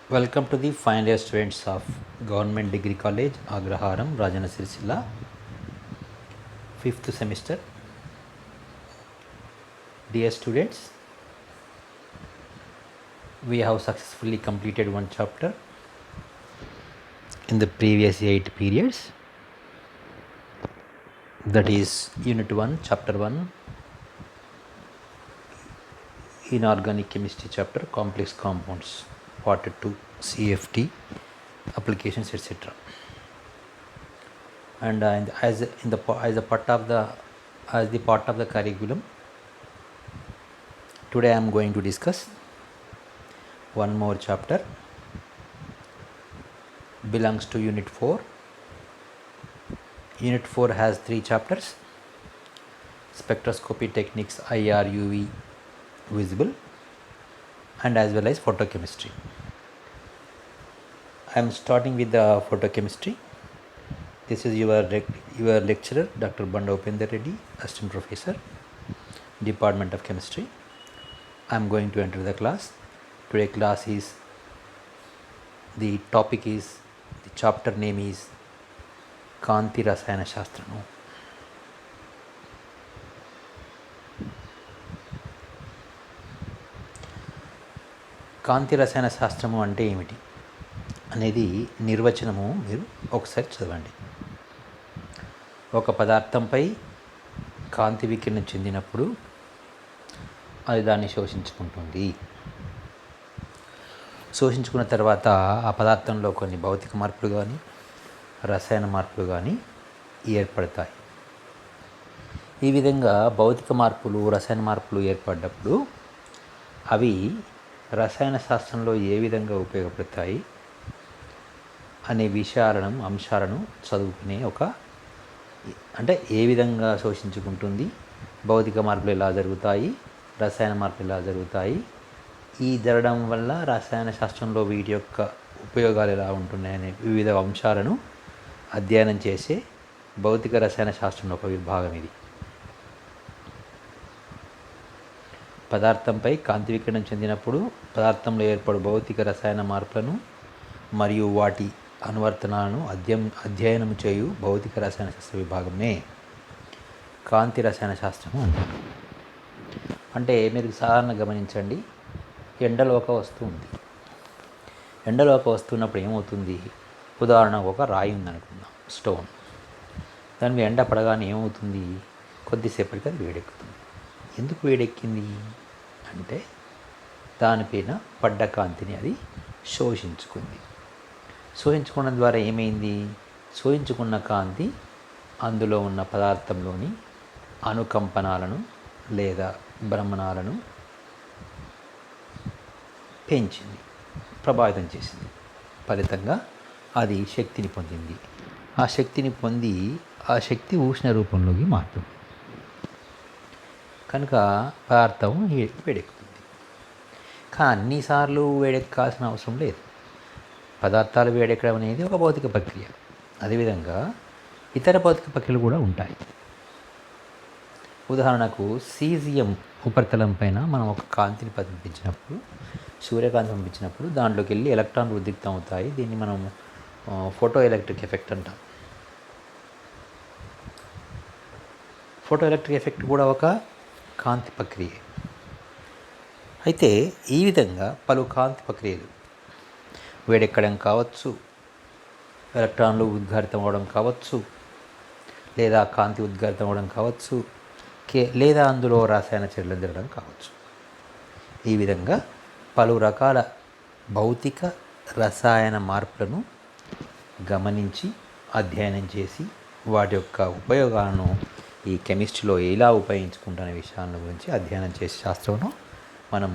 Welcome to the final year students of Government Degree College, Agraharam, Rajana Sirsilla, 5th semester. Dear students, we have successfully completed one chapter in the previous 8 periods. That is Unit 1, Chapter 1, Inorganic Chemistry chapter, Complex Compounds, Part 2, CFT, Applications, etc. And as the part of the curriculum, today I am going to discuss one more chapter, belongs to Unit 4. Unit 4 has 3 chapters: spectroscopy techniques, IR, UV, visible, and as well as photochemistry. I am starting with the photochemistry. This is your lecturer, Dr. Banda Upender Reddy, Assistant Professor, Department of Chemistry. I am going to enter the class. Today class is, the topic is, the chapter name is Kanti Rasayana Shastramu. కాంతి రసాయన శాస్త్రము అంటే ఏమిటి అనేది నిర్వచనము మీరు ఒకసారి చదవండి. ఒక పదార్థంపై కాంతి వికిరణం చెందినప్పుడు అది దాన్ని శోషించుకుంటుంది. శోషించుకున్న తర్వాత ఆ పదార్థంలో కొన్ని భౌతిక మార్పులు కానీ రసాయన మార్పులు కానీ ఏర్పడతాయి. ఈ విధంగా భౌతిక మార్పులు రసాయన మార్పులు ఏర్పడ్డప్పుడు అవి రసాయన శాస్త్రంలో ఏ విధంగా ఉపయోగపడతాయి అనే అంశాలను చదువుకునే అంటే ఏ విధంగా శోషించుకుంటుంది, భౌతిక మార్పులు ఎలా జరుగుతాయి, రసాయన మార్పులు ఎలా జరుగుతాయి, ఈ జరగడం వల్ల రసాయన శాస్త్రంలో వీటి యొక్క ఉపయోగాలు ఎలా ఉంటున్నాయనే వివిధ అంశాలను అధ్యయనం చేసే భౌతిక రసాయన శాస్త్రంలో ఒక విభాగం ఇది. పదార్థంపై కాంతి వికిరణం చెందినప్పుడు పదార్థంలో ఏర్పడు భౌతిక రసాయన మార్పులను మరియు వాటి అనువర్తనాలను అధ్యయనం చేయు భౌతిక రసాయన శాస్త్ర విభాగమే కాంతి రసాయన శాస్త్రము అంటారు. అంటే మీరు సాధారణ గమనించండి, ఎండలో ఒక వస్తువు ఉంది. ఎండలో ఒక వస్తున్నప్పుడు ఏమవుతుంది? ఉదాహరణకు ఒక రాయి ఉందనుకుందాం, స్టోన్. దాని మీద ఎండ పడగానే ఏమవుతుంది? కొద్దిసేపటికి అది వేడెక్కుతుంది. ఎందుకు వేడెక్కింది అంటే దానిపైన పడ్డ కాంతిని అది శోషించుకుంది. శోషించుకోవడం ద్వారా ఏమైంది? శోషించుకున్న కాంతి అందులో ఉన్న పదార్థంలోని అనుకంపనాలను లేదా భ్రమణాలను పెంచింది, ప్రభావితం చేసింది. ఫలితంగా అది శక్తిని పొందింది. ఆ శక్తి ఉష్ణ రూపంలోకి మారుతుంది. కనుక పదార్థం వేడెక్కుతుంది. కానీ అన్నిసార్లు వేడెక్కాల్సిన అవసరం లేదు. పదార్థాలు వేడెక్కడం అనేది ఒక భౌతిక ప్రక్రియ. అదేవిధంగా ఇతర భౌతిక ప్రక్రియలు కూడా ఉంటాయి. ఉదాహరణకు సీజియం ఉపరితలం పైన మనం ఒక కాంతిని పంపించినప్పుడు, సూర్యకాంతి పంపించినప్పుడు దాంట్లోకి వెళ్ళి ఎలక్ట్రాన్లు ఉద్రిక్తం అవుతాయి. దీన్ని మనం ఫోటో ఎలక్ట్రిక్ ఎఫెక్ట్ అంటాం. ఫోటో ఎలక్ట్రిక్ ఎఫెక్ట్ కూడా ఒక కాంతి ప్రక్రియ. అయితే ఈ విధంగా పలు కాంతి ప్రక్రియలు, వేడెక్కడం కావచ్చు, ఎలక్ట్రాన్లు ఉద్గారితం అవ్వడం కావచ్చు, లేదా కాంతి ఉద్గారితం అవ్వడం కావచ్చు, లేదా అందులో రసాయన చర్యలు జరగడం కావచ్చు. ఈ విధంగా పలు రకాల భౌతిక రసాయన మార్పులను గమనించి అధ్యయనం చేసి వాటి యొక్క ఉపయోగాలను ఈ కెమిస్ట్రీలో ఎలా ఉపయోగించుకుంటున్న విషయాల గురించి అధ్యయనం చేసే శాస్త్రంలో మనం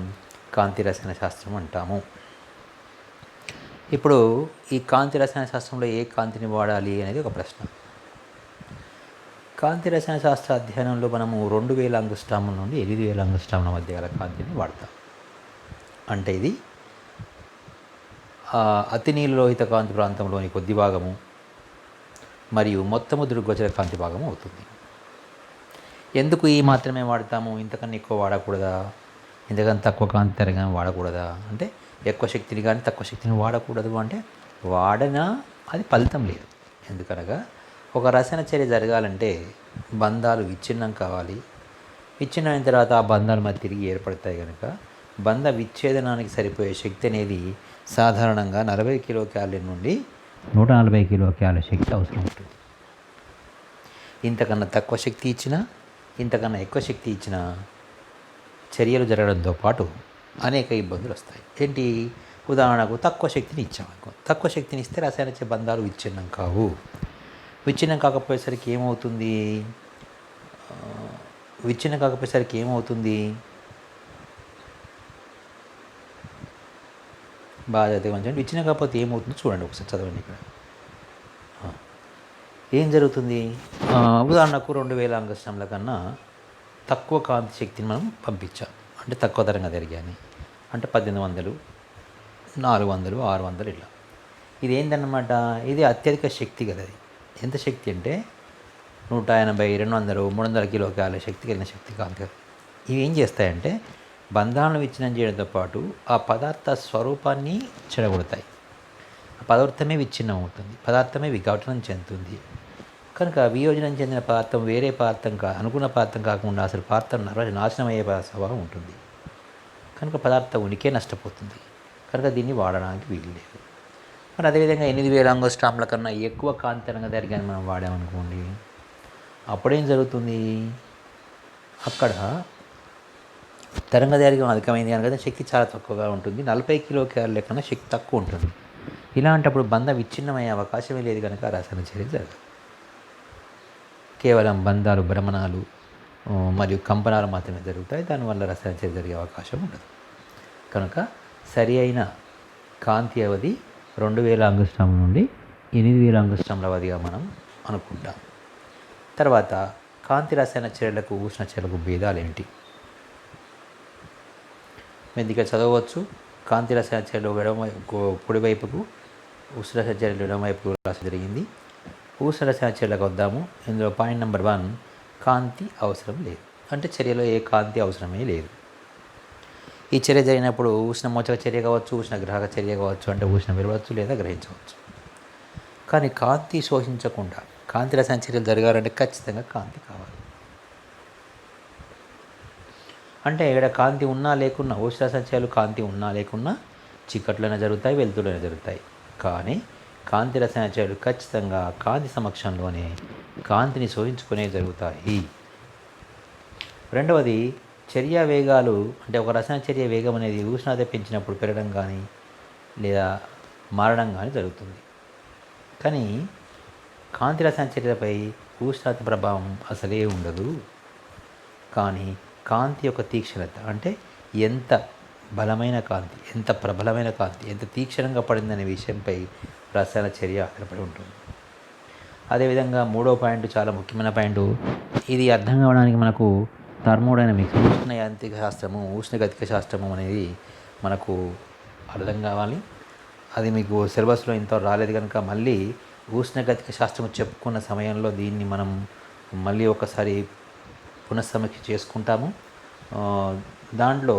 కాంతి రసాయన శాస్త్రం అంటాము. ఇప్పుడు ఈ కాంతి రసాయన శాస్త్రంలో ఏ కాంతిని వాడాలి అనేది ఒక ప్రశ్న. కాంతి రసాయన శాస్త్ర అధ్యయనంలో మనము 2000 యాంగుస్ట్రాముల నుండి 8000 యాంగుస్ట్రాముల మధ్య గల కాంతిని వాడతాం. అంటే ఇది అతి నీలలోహిత కాంతి ప్రాంతంలోని కొద్ది భాగము మరియు మొత్తము దృగ్గోచర కాంతి భాగము అవుతుంది. ఎందుకు ఈ మాత్రమే వాడతాము? ఇంతకన్నా ఎక్కువ వాడకూడదా? ఇంతకన్నా తక్కువ కాంతి తరంగం వాడకూడదా అంటే ఎక్కువ శక్తిని కానీ తక్కువ శక్తిని వాడకూడదు అంటే వాడినా అది ఫలితం లేదు. ఎందుకనగా ఒక రసాయన చర్య జరగాలంటే బంధాలు విచ్ఛిన్నం కావాలి. విచ్ఛిన్నమైన తర్వాత ఆ బంధాలు మరి తిరిగి ఏర్పడతాయి కనుక బంధ విచ్ఛేదనానికి సరిపోయే శక్తి అనేది సాధారణంగా 40 కిలో క్యాలరీ నుండి 140 కిలో క్యాలరీ శక్తి అవసరం ఉంటుంది. ఇంతకన్నా తక్కువ శక్తి ఇచ్చినా ఇంతకన్నా ఎక్కువ శక్తి ఇచ్చినా చర్యలు జరగడంతో పాటు అనేక ఇబ్బందులు వస్తాయి. ఏంటి? ఉదాహరణకు తక్కువ శక్తిని ఇచ్చామనుకో, తక్కువ శక్తిని ఇస్తే రసాయన బంధాలు విచ్ఛిన్నం కావు. విచ్ఛిన్నం కాకపోయేసరికి ఏమవుతుంది? విచ్ఛిన్నం కాకపోయేసరికి ఏమవుతుంది? బాగా చదివే మంచి విచ్ఛిన్నం కాకపోతే ఏమవుతుందో చూడండి, ఒకసారి చదవండి. ఇక్కడ ఏం జరుగుతుంది? ఉదాహరణకు 2000 ఆంగస్ట్రామ్ల కన్నా తక్కువ కాంతి శక్తిని మనం పంపించాం, అంటే తక్కువ తరంగా తిరిగాని, అంటే 1800, 400, 600 ఇలా. ఇది ఏంటన్నమాట? ఇది అత్యధిక శక్తి కదా. అది ఎంత శక్తి అంటే 180, 200, 300 కిలో క్యాలరీ శక్తి కలిగిన శక్తి కాంతి. ఇవి ఏం చేస్తాయంటే బంధాలను విచ్ఛిన్నం చేయడంతో పాటు ఆ పదార్థ స్వరూపాన్ని చెడగొడతాయి. ఆ పదార్థమే విచ్ఛిన్నం అవుతుంది, పదార్థమే విఘటనం చెందుతుంది. కనుక వియోజనం చెందిన పదార్థం వేరే పదార్థం అనుకున్న పదార్థం కాకుండా అసలు పదార్థం నాశనం అయ్యే స్వభావం ఉంటుంది. కనుక పదార్థ ఉనికే నష్టపోతుంది. కనుక దీన్ని వాడడానికి వీలు లేదు. మరి అదేవిధంగా 8000 ఆంగస్ట్రామ్ల కన్నా ఎక్కువ కాంతి తరంగదైర్ఘ్యాన్ని మనం వాడామనుకోండి, అప్పుడేం జరుగుతుంది? అక్కడ తరంగదైర్ఘ్యం అధికమైంది కనుక శక్తి చాలా తక్కువగా ఉంటుంది. 40 కిలో క్యాలరీల కన్నా శక్తి తక్కువ ఉంటుంది. ఇలాంటప్పుడు బంధం విచ్ఛిన్నమయ్యే అవకాశమే లేదు కనుక రసాయన చర్య జరగదు. కేవలం బంధాలు, భ్రమణాలు మరియు కంపనాలు మాత్రమే జరుగుతాయి. దానివల్ల రసాయన చర్య జరిగే అవకాశం ఉండదు. కనుక సరి అయిన కాంతి అవధి 2000 ఆంగస్ట్రాముల నుండి 8000 ఆంగస్ట్రాముల అవధిగా మనం అనుకుంటాం. తర్వాత కాంతి రసాయన చర్యలకు ఉష్ణ చర్యలకు భేదాలు ఏంటి? మీరు ఇక్కడ చదవచ్చు. కాంతి రసాయన చర్యలు కుడివైపుకు, ఉష్ణ రసాయన చర్యలు ఎడమవైపుకు రాసి జరిగింది. ఉష్ణ రసాయన చర్యలకు వద్దాము. ఇందులో పాయింట్ నెంబర్ 1, కాంతి అవసరం లేదు. అంటే చర్యలో ఏ కాంతి అవసరమే లేదు. ఈ చర్య జరిగినప్పుడు ఉష్ణమోచక చర్య కావచ్చు, ఉష్ణగ్రాహక చర్య కావచ్చు, అంటే ఉష్ణం వెలువడవచ్చు లేదా గ్రహించవచ్చు. కానీ కాంతి శోషించకుండా కాంతి రసాయన చర్యలు జరగాలంటే ఖచ్చితంగా కాంతి కావాలి. అంటే ఇక్కడ కాంతి ఉన్నా లేకున్నా, ఉష్ణ రసాయన చర్యలు కాంతి ఉన్నా లేకున్నా చీకట్లోనే జరుగుతాయి, వెలుతురులోనే జరుగుతాయి. కానీ కాంతి రసాయన చర్యలు ఖచ్చితంగా కాంతి సమక్షంలోనే కాంతిని శోషించుకునే జరుగుతాయి. రెండవది, చర్య వేగాలు. అంటే ఒక రసాయన చర్య వేగం అనేది ఉష్ణోగ్రత పెంచినప్పుడు పెరగడం కానీ లేదా మారడం కానీ జరుగుతుంది. కానీ కాంతి రసాయన చర్యలపై ఉష్ణోగ్రత ప్రభావం అసలే ఉండదు. కానీ కాంతి యొక్క తీక్షణత, అంటే ఎంత బలమైన కాంతి, ఎంత ప్రబలమైన కాంతి, ఎంత తీక్షణంగా పడిందనే విషయంపై రసాయన చర్య ఆధారపడి ఉంటుంది. అదేవిధంగా మూడో పాయింట్ చాలా ముఖ్యమైన పాయింట్. ఇది అర్థం కావడానికి మనకు థర్మోడైనమిక్స్, ఉష్ణ యాంత్రిక శాస్త్రము, ఉష్ణగతిక శాస్త్రము అనేది మనకు అర్థం కావాలి. అది మీకు సిలబస్లో ఇంత రాలేదు కనుక మళ్ళీ ఉష్ణగతిక శాస్త్రము చెప్పుకున్న సమయంలో దీన్ని మనం మళ్ళీ ఒకసారి పునఃసమీక్ష చేసుకుంటాము. దాంట్లో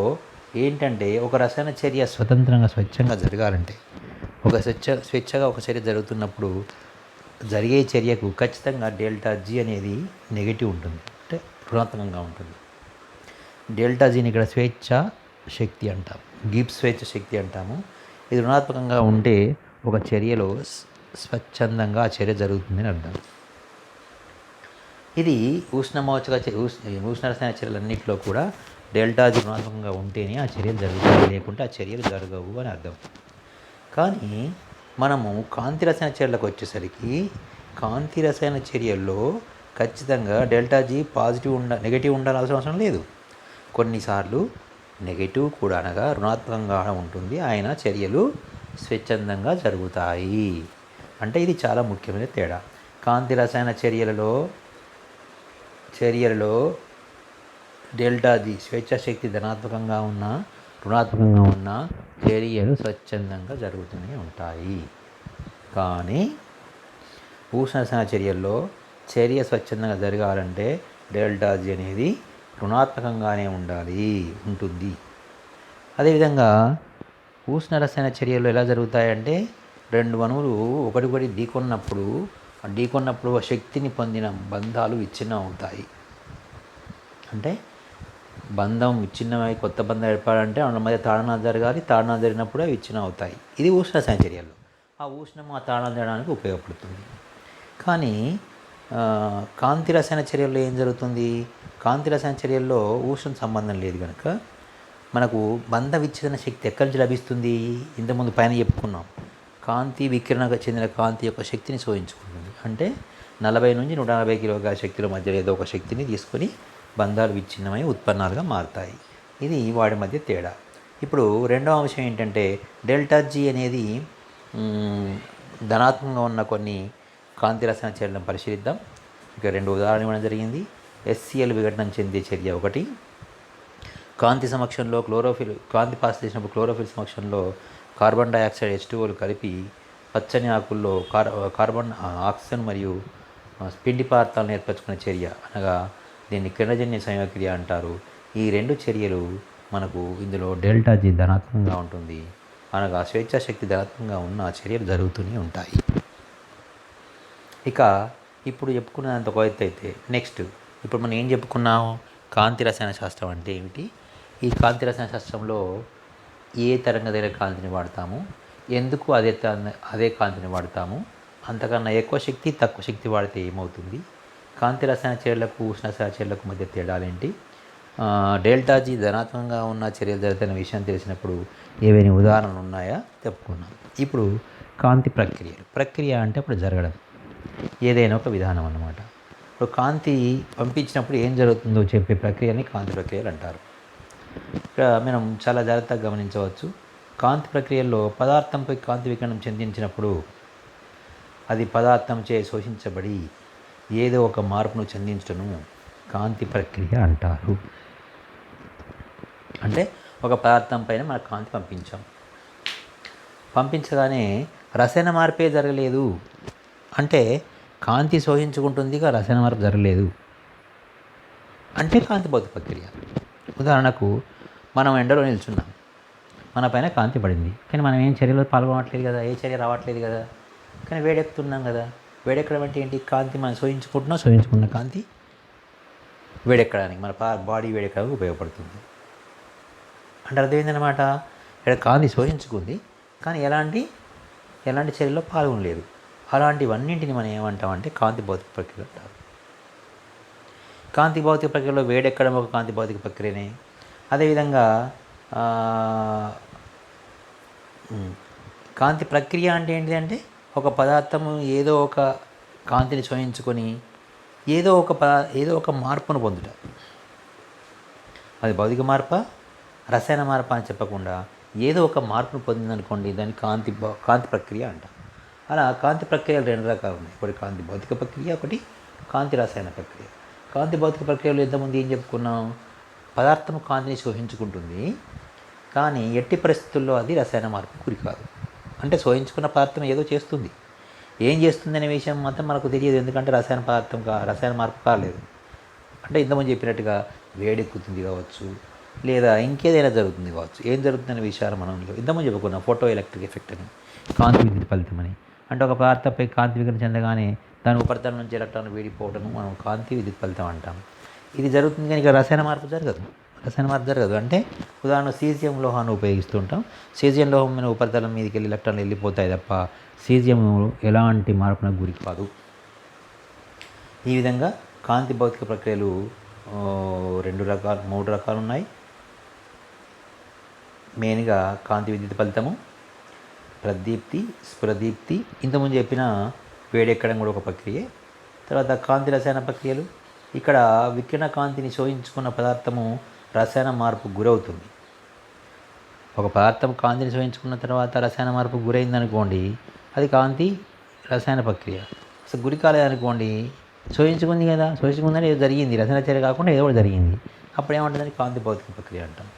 ఏంటంటే ఒక రసాయన చర్య స్వతంత్రంగా స్వచ్ఛంగా జరగాలంటే, స్వేచ్ఛగా ఒక చర్య జరుగుతున్నప్పుడు జరిగే చర్యకు ఖచ్చితంగా ΔG అనేది నెగిటివ్ ఉంటుంది, అంటే రుణాత్మకంగా ఉంటుంది. ΔGని ఇక్కడ స్వేచ్ఛ శక్తి అంటాం, గిబ్స్ స్వేచ్ఛ శక్తి అంటాము. ఇది రుణాత్మకంగా ఉంటే ఒక చర్యలో స్వచ్ఛందంగా ఆ చర్య జరుగుతుందని అర్థం. ఇది ఉష్ణ రసాయన చర్యలన్నింటిలో కూడా ΔG రుణాత్మకంగా ఉంటేనే ఆ చర్యలు జరుగుతాయి, లేకుంటే ఆ చర్యలు జరగవు అని అర్థం. కానీ మనము కాంతి రసాయన చర్యలకు వచ్చేసరికి కాంతి రసాయన చర్యల్లో ఖచ్చితంగా ΔG నెగిటివ్ ఉండాల్సిన అవసరం లేదు. కొన్నిసార్లు నెగిటివ్ కూడా అనగా రుణాత్మకంగా ఉంటుంది, ఆయన చర్యలు స్వచ్ఛందంగా జరుగుతాయి. అంటే ఇది చాలా ముఖ్యమైన తేడా. కాంతి రసాయన చర్యలలో ΔG స్వేచ్ఛాశక్తి ధనాత్మకంగా ఉన్న రుణాత్మకంగా ఉన్న చర్యలు స్వచ్ఛందంగా జరుగుతూనే ఉంటాయి. కానీ ఉష్ణ రసాయన చర్యల్లో చర్య స్వచ్ఛందంగా జరగాలంటే ΔG అనేది రుణాత్మకంగానే ఉంటుంది. అదేవిధంగా ఉష్ణ రసాయన చర్యలు ఎలా జరుగుతాయంటే రెండు అణువులు ఒకటికొకటి ఢీకొన్నప్పుడు ఆ శక్తిని పొందిన బంధాలు విచ్ఛిన్నం అవుతాయి. అంటే బంధం విచ్ఛిన్నమై కొత్త బంధం ఏర్పడాలంటే వాళ్ళ మధ్య తాడనాలు జరగాలి. తాడనాలు జరిగినప్పుడు అవి విచ్ఛిన్నం అవుతాయి. ఇది ఉష్ణ రసాయన చర్యలు. ఆ ఉష్ణం ఆ తాడనాలు జరగడానికి ఉపయోగపడుతుంది. కానీ కాంతి రసాయన చర్యల్లో ఏం జరుగుతుంది? కాంతి రసాయన చర్యల్లో ఉష్ణం సంబంధం లేదు కనుక మనకు బంధ విచ్ఛేదన శక్తి ఎక్కడి నుంచి లభిస్తుంది? ఇంతకుముందు పైన చెప్పుకున్నాం. కాంతి వికిరణకు చెందిన కాంతి యొక్క శక్తిని శోషించుకుంటుంది. అంటే 40 నుంచి 140 కిలోల శక్తుల మధ్య ఏదో ఒక శక్తిని తీసుకొని బంధాలు విచ్ఛిన్నమై ఉత్పన్నాలుగా మారుతాయి. ఇది వాడి మధ్య తేడా. ఇప్పుడు రెండవ అంశం ఏంటంటే డెల్టా జీ అనేది ధనాత్మకంగా ఉన్న కొన్ని కాంతి రసాయన చర్యలను పరిశీలిద్దాం. ఇక 2 ఉదాహరణలు ఇవ్వడం జరిగింది. ఎస్సిఎల్ విఘటనం చెందే చర్య ఒకటి. కాంతి సమక్షంలో కాంతి పాస్ చేసినప్పుడు క్లోరోఫిల్ సమక్షంలో కార్బన్ డైఆక్సైడ్ H2O కలిపి పచ్చని ఆకుల్లో కార్బన్ ఆక్సిజన్ మరియు పిండి పదార్థాలను ఏర్పరచుకునే చర్య, అనగా దీన్ని కిరణజన్య సంయోగక్రియ అంటారు. ఈ 2 చర్యలు మనకు ఇందులో డెల్టా జీ ధనాత్మకంగా ఉంటుంది, అనగా స్వేచ్ఛాశక్తి ధనాత్మకంగా ఉన్న చర్యలు జరుగుతూనే ఉంటాయి. ఇక ఇప్పుడు చెప్పుకున్నంత ఒక ఎత్తు అయితే నెక్స్ట్ ఇప్పుడు మనం ఏం చెప్పుకున్నాము? కాంతి రసాయన శాస్త్రం అంటే ఏమిటి? ఈ కాంతి రసాయన శాస్త్రంలో ఏ తరంగదైర్ఘ్య కాంతిని వాడతాము, ఎందుకు అదే కాంతిని వాడతాము, అంతకన్నా ఎక్కువ శక్తి తక్కువ శక్తి వాడితే ఏమవుతుంది, కాంతి రసాయన చర్యలకు ఉష్ణ రసాయన చర్యలకు మధ్య తేడాలేంటి, డెల్టా జీ ధనాత్మకంగా ఉన్న చర్యలు జరుగుతున్న విషయం తెలిసినప్పుడు ఏవైనా ఉదాహరణలు ఉన్నాయా చెప్పుకున్నాం. ఇప్పుడు కాంతి ప్రక్రియ అంటే ఇప్పుడు జరగడం, ఏదైనా ఒక విధానం అన్నమాట. ఇప్పుడు కాంతి పంపించినప్పుడు ఏం జరుగుతుందో చెప్పే ప్రక్రియని కాంతి ప్రక్రియలు అంటారు. ఇక్కడ మనం చాలా జాగ్రత్తగా గమనించవచ్చు. కాంతి ప్రక్రియల్లో పదార్థంపై కాంతి వికిరణం చెందించినప్పుడు అది పదార్థంచే శోషించబడి ఏదో ఒక మార్పును చెందించడం కాంతి ప్రక్రియ అంటారు. అంటే ఒక పదార్థం పైన మన కాంతి పంపించగానే రసాయన మార్పే జరగలేదు అంటే కాంతి శోషించుకుంటుంది, రసాయన మార్పు జరగలేదు అంటే కాంతి భౌతిక ప్రక్రియ. ఉదాహరణకు మనం ఎండలో నిల్చున్నాం, మన పైన కాంతి పడింది, కానీ మనం ఏం చర్యలో పాల్గొనట్లేదు కదా, ఏ చర్య రావట్లేదు కదా, కానీ వేడెక్కుతున్నాం కదా. వేడెక్కడం అంటే ఏంటి? కాంతి మనం శోషించుకున్న కాంతి వేడెక్కడానికి, మన బాడీ వేడెక్కడానికి ఉపయోగపడుతుంది. అంటే అర్థమైందనమాట. ఇక్కడ కాంతి శోషించుకుంది కానీ ఎలాంటి చర్యలో పాల్గొనలేదు. అలాంటివన్నింటిని మనం ఏమంటామంటే కాంతి భౌతిక ప్రక్రియ అంటారు. కాంతి భౌతిక ప్రక్రియలో వేడెక్కడం ఒక కాంతి భౌతిక ప్రక్రియనే. అదేవిధంగా కాంతి ప్రక్రియ అంటే ఏంటిదంటే ఒక పదార్థము ఏదో ఒక కాంతిని శోషించుకొని ఏదో ఒక మార్పును పొందుట. అది భౌతిక మార్పా రసాయన మార్పా అని చెప్పకుండా ఏదో ఒక మార్పును పొందిందనుకోండి, దాన్ని కాంతి ప్రక్రియ అంటాం. అలా కాంతి ప్రక్రియలు 2 రకాలు ఉన్నాయి. ఒకటి కాంతి భౌతిక ప్రక్రియ, ఒకటి కాంతి రసాయన ప్రక్రియ. కాంతి భౌతిక ప్రక్రియలో ఎంతమంది ఏం చెప్పుకున్నాం? పదార్థం కాంతిని శోషించుకుంటుంది కానీ ఎట్టి పరిస్థితుల్లో అది రసాయన మార్పు గురి కాదు. అంటే శోషించుకున్న పదార్థం ఏదో చేస్తుంది, ఏం చేస్తుంది అనే విషయం మాత్రం మనకు తెలియదు. ఎందుకంటే రసాయన మార్పు కాలేదు. అంటే ఇంతకుముందు చెప్పినట్టుగా వేడెక్కుతుంది కావచ్చు, లేదా ఇంకేదైనా జరుగుతుంది కావచ్చు. ఏం జరుగుతుందనే విషయాలు మనం ఇంతకుముందు చెప్పుకున్నాం. ఫోటో ఎలక్ట్రిక్ ఎఫెక్ట్ అని, కాంతి విద్యుత్ ఫలితమని. అంటే ఒక పదార్థంపై కాంతి వికిరణ చెందగానే దాని ఉపరితలం నుంచి ఎలక్ట్రాన్ వేడిపోవడం మనం కాంతి విద్యుత్ ఫలితం అంటాం. ఇది జరుగుతుంది కానీ ఇక రసాయన మార్పు జరగదు. అంటే ఉదాహరణ సీజియం లోహాన్ని ఉపయోగిస్తుంటాం. సీజియం లోహం మీద ఉపరితలం మీదకి వెళ్ళి ఎలక్ట్రాన్లు వెళ్ళిపోతాయి తప్ప సీజియం ఎలాంటి మార్పునకు గురి కాదు. ఈ విధంగా కాంతి భౌతిక ప్రక్రియలు 3 రకాలు ఉన్నాయి. మెయిన్గా కాంతి విద్యుత్ ఫలితము, ప్రదీప్తి, స్ఫురదీప్తి. ఇంతకుముందు చెప్పిన వేడెక్కడం కూడా ఒక ప్రక్రియే. తర్వాత కాంతి రసాయన ప్రక్రియలు. ఇక్కడ వికిరణ కాంతిని శోషించుకున్న పదార్థము రసాయన మార్పుకు గురవుతుంది. ఒక పదార్థం కాంతిని శోషించుకున్న తర్వాత రసాయన మార్పుకు గురైందనుకోండి, అది కాంతి రసాయన ప్రక్రియ. అసలు గురి కాలేదనుకోండి, శోషించుకుందని ఏదో జరిగింది, రసాయన చర్య కాకుండా ఏదో ఒకటి జరిగింది, అప్పుడు ఏమంటుందని కాంతి భౌతిక ప్రక్రియ అంటాం.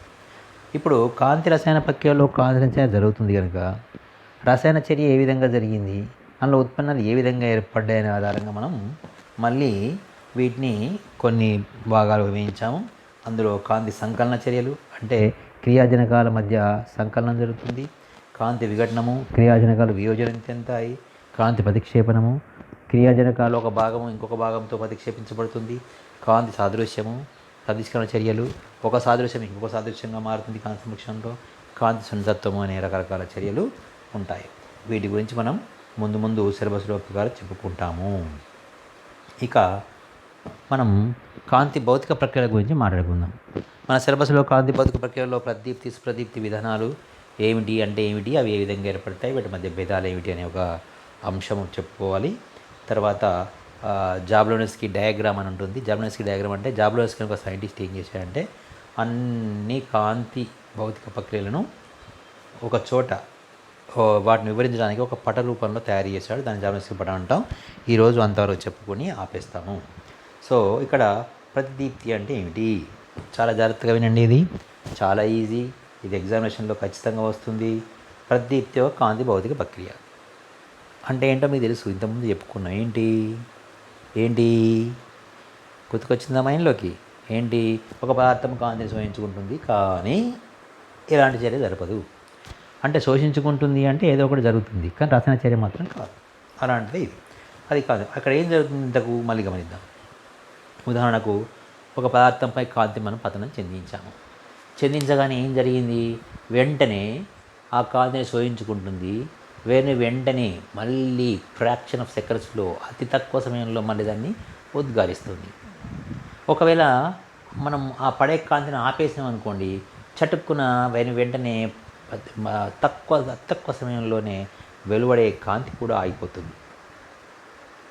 ఇప్పుడు కాంతి రసాయన ప్రక్రియలో కాంతి రసాయన జరుగుతుంది కనుక రసాయన చర్య ఏ విధంగా జరిగింది, అందులో ఉత్పన్నాలు ఏ విధంగా ఏర్పడ్డాయనే ఆధారంగా మనం మళ్ళీ వీటిని కొన్ని భాగాలు విభజించాము. అందులో కాంతి సంకలన చర్యలు అంటే క్రియాజనకాల మధ్య సంకలనం జరుగుతుంది. కాంతి విఘటనము, క్రియాజనకాలు వియోజనం చెందుతాయి. కాంతి ప్రతిక్షేపణము, క్రియాజనకాలు ఒక భాగము ఇంకొక భాగంతో ప్రతిక్షేపించబడుతుంది. కాంతి సాదృశ్యము, ప్రతిష్కరణ చర్యలు, ఒక సాదృశ్యం ఇంకొక సాదృశ్యంగా మారుతుంది. కాంతి సమక్షంలో కాంతి సున్నితత్వము అనే రకరకాల చర్యలు ఉంటాయి. వీటి గురించి మనం ముందు ముందు సిలబస్లో ప్రకారం చెప్పుకుంటాము. ఇక మనం కాంతి భౌతిక ప్రక్రియల గురించి మాట్లాడుకుందాం. మన సిలబస్లో కాంతి భౌతిక ప్రక్రియలో ప్రదీప్తి, సుప్రదీప్తి విధానాలు ఏమిటి అంటే ఏమిటి, అవి ఏ విధంగా ఏర్పడతాయి, వీటి మధ్య భేదాలు ఏమిటి అనే ఒక అంశం చెప్పుకోవాలి. తర్వాత జాబ్లోనెస్కీ డయాగ్రామ్ అని ఉంటుంది. జాబ్లోనెస్కీ డయాగ్రామ్ అంటే జాబ్లోనెస్కీ ఒక సైంటిస్ట్ ఏం చేశాడంటే అన్ని కాంతి భౌతిక ప్రక్రియలను ఒక చోట వాటిని వివరించడానికి ఒక పట రూపంలో తయారు చేశాడు. దాన్ని జాబ్లోనెస్కీ పటం అంటాం. ఈరోజు అంతవరకు చెప్పుకొని ఆపేస్తాము. సో ఇక్కడ ప్రతిదీప్తి అంటే ఏమిటి, చాలా జాగ్రత్తగా వినండి. ఇది చాలా ఈజీ, ఇది ఎగ్జామినేషన్లో ఖచ్చితంగా వస్తుంది. ప్రతిదీప్తి ఒక కాంతి భౌతిక ప్రక్రియ అంటే ఏంటో మీకు తెలుసు, ఇంతకుముందు చెప్పుకున్నాం. ఏంటి గుర్తుకొచ్చిందా మైండ్లోకి? ఏంటి, ఒక పదార్థం కాంతిని శోషించుకుంటుంది కానీ ఎలాంటి చర్య జరపదు. అంటే శోషించుకుంటుంది అంటే ఏదో ఒకటి జరుగుతుంది కానీ రసాయన చర్య మాత్రం కాదు. అలాంటిది ఇది. అది కాదు. అక్కడ ఏం జరుగుతుంది ఇంతకు మళ్ళీ గమనిద్దాం. ఉదాహరణకు ఒక పదార్థంపై కాంతి మనం పతనం చెందించగానే ఏం జరిగింది, వెంటనే ఆ కాంతిని శోషించుకుంటుంది. వెంటనే మళ్ళీ ఫ్రాక్షన్ ఆఫ్ సెకండ్స్లో అతి తక్కువ సమయంలో మళ్ళీ దాన్ని ఉద్గారిస్తుంది. ఒకవేళ మనం ఆ పడే కాంతిని ఆపేసినాం అనుకోండి, చటుక్కున వెంటనే తక్కువ సమయంలోనే వెలువడే కాంతి కూడా ఆగిపోతుంది.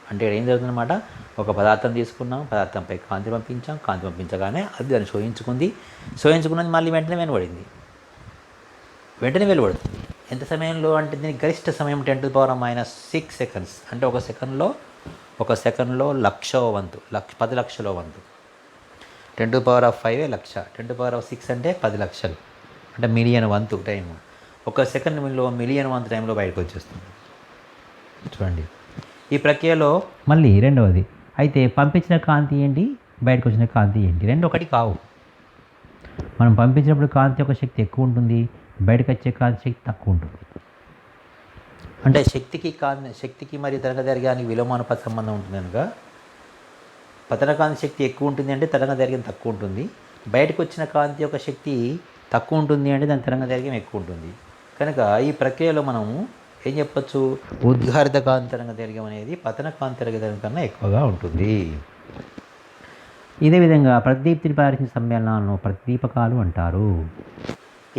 అంటే ఇక్కడ ఏం జరుగుతుందన్నమాట, ఒక పదార్థం తీసుకున్నాం, పదార్థంపై కాంతి పంపించగానే అది దాన్ని శోషించుకున్నది మళ్ళీ వెంటనే వెలువడుతుంది. ఎంత సమయంలో అంటే దీనికి గరిష్ట సమయం 10⁻⁶ సెకండ్స్. అంటే ఒక సెకండ్లో 10 లక్షల వంతు. 10⁵ లక్ష, 10⁶ అంటే 10 లక్షలు, అంటే మిలియన్ వంతు టైము. ఒక సెకండ్లో మిలియన్ వంతు టైంలో బయటకు వచ్చేస్తుంది. చూడండి ఈ ప్రక్రియలో. మళ్ళీ రెండవది, అయితే పంపించిన కాంతి ఏంటి, బయటకు వచ్చిన కాంతి ఏంటి, రెండు ఒకటి కావు. మనం పంపించినప్పుడు కాంతి యొక్క శక్తి ఎక్కువ ఉంటుంది, బయటకు వచ్చే కాంతి శక్తి తక్కువ ఉంటుంది. అంటే శక్తికి మరియు తరంగదైర్ఘ్యానికి విలోమానుపాత సంబంధం ఉంటుంది కనుక పతన కాంతి శక్తి ఎక్కువ ఉంటుంది అంటే తరంగదైర్ఘ్యం తక్కువ ఉంటుంది. బయటకు వచ్చిన కాంతి యొక్క శక్తి తక్కువ ఉంటుంది అంటే దాని తరంగదైర్ఘ్యం ఎక్కువ ఉంటుంది. కనుక ఈ ప్రక్రియలో మనం ఏం చెప్పచ్చు, ఉద్గారిత కాంతి తరంగదైర్ఘ్యం అనేది పతన కాంతి తరంగదైర్ఘ్యం కన్నా ఎక్కువగా ఉంటుంది. ఇదే విధంగా ప్రతిదీప్తిని పారించిన సమ్మేళనాలను ప్రతిదీపకాలు అంటారు.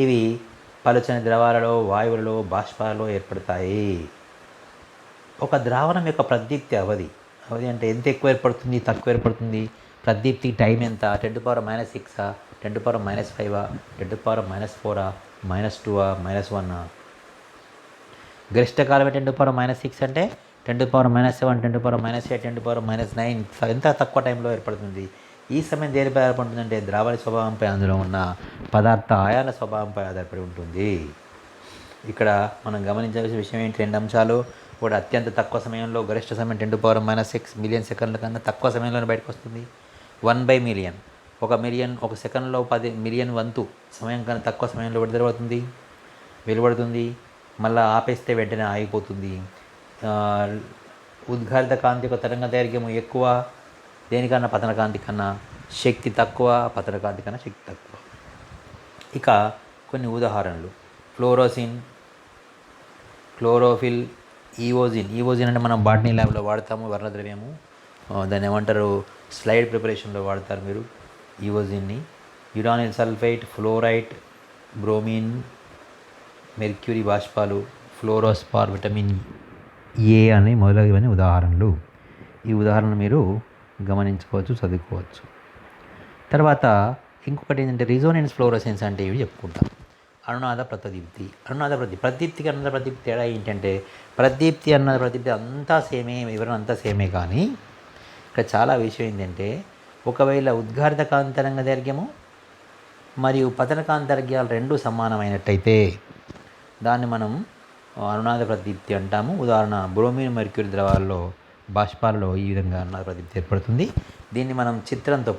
ఇవి పలుచని ద్రవాలలో, వాయువులలో, బాష్పాలలో ఏర్పడతాయి. ఒక ద్రావణం యొక్క ప్రదీప్తి అవధి అంటే ఎంత ఎక్కువ ఏర్పడుతుంది, తక్కువ ఏర్పడుతుంది, ప్రదీప్తి టైం ఎంత, 10⁻⁻⁶, 10⁻⁻⁵, 10⁻⁻⁴, -2, -1. గరిష్ట కాలం 10⁻⁶ అంటే 10⁻⁷, 10⁻⁸, 10⁻⁹, ఎంత తక్కువ టైంలో ఏర్పడుతుంది. ఈ సమయం దేనిపై ఆధారపడుతుందంటే ద్రావణ స్వభావంపై, అందులో ఉన్న పదార్థ ఆయాన స్వభావంపై ఆధారపడి ఉంటుంది. ఇక్కడ మనం గమనించాల్సిన విషయం ఏంటి, 2 అంశాలు. ఒకటి అత్యంత తక్కువ సమయంలో, గరిష్ట సమయం 10⁻⁻⁶ మిలియన్ సెకండ్ల కన్నా తక్కువ సమయంలోనే బయటకు వస్తుంది. 1/మిలియన్, ఒక సెకండ్లో 10 మిలియన్ వంతు సమయం కన్నా తక్కువ సమయంలో వెలువడుతుంది. మళ్ళీ ఆపేస్తే వెంటనే ఆగిపోతుంది. ఉద్గారిత కాంతి యొక్క తరంగదైర్ఘ్యం ఎక్కువ, దేనికన్నా పతన కాంతి కన్నా శక్తి తక్కువ, పతన కాంతి కన్నా శక్తి తక్కువ. ఇక కొన్ని ఉదాహరణలు, ఫ్లోరోసిన్, క్లోరోఫిల్, ఈవోజిన్ అంటే మనం బాటనీ ల్యాబ్లో వాడతాము, వర్ణద్రవ్యము. దాన్ని ఏమంటారు, స్లైడ్ ప్రిపరేషన్లో వాడతారు మీరు ఈవోజిన్ని. యురానిల్ సల్ఫైట్, ఫ్లోరైట్, బ్రోమిన్, మెర్క్యూరీ బాష్పాలు, ఫ్లోరోస్పార్, విటమిన్ ఏ అని మొదలైనవన్నీ ఉదాహరణలు. ఈ ఉదాహరణ మీరు గమనించుకోవచ్చు, చదువుకోవచ్చు. తర్వాత ఇంకొకటి ఏంటంటే రిజోనెన్స్ ఫ్లోరోసెన్స్ అంటే ఇవి చెప్పుకుంటాం. అనునాద ప్రతిదీప్తి, ప్రదీప్తికి అనునాద ప్రదీప్తి తేడా ఏంటంటే, ప్రదీప్తి అనునాద ప్రదీప్తి అంతా సేమే, వివరణ అంతా సేమే, కానీ ఇక్కడ చాలా విషయం ఏంటంటే, ఒకవేళ ఉద్గారిత కాంతి తరంగదైర్ఘ్యము మరియు పతన కాంతి తరంగాలు రెండూ సమానమైనట్టయితే దాన్ని మనం అనునాద ప్రదీప్తి అంటాము. ఉదాహరణ, బ్రోమిన్, మెర్క్యూరీ ద్రవాల్లో, బాష్పాలలో ఈ విధంగా అనునాద ప్రదీప్తి ఏర్పడుతుంది. దీన్ని మనం చిత్రంతో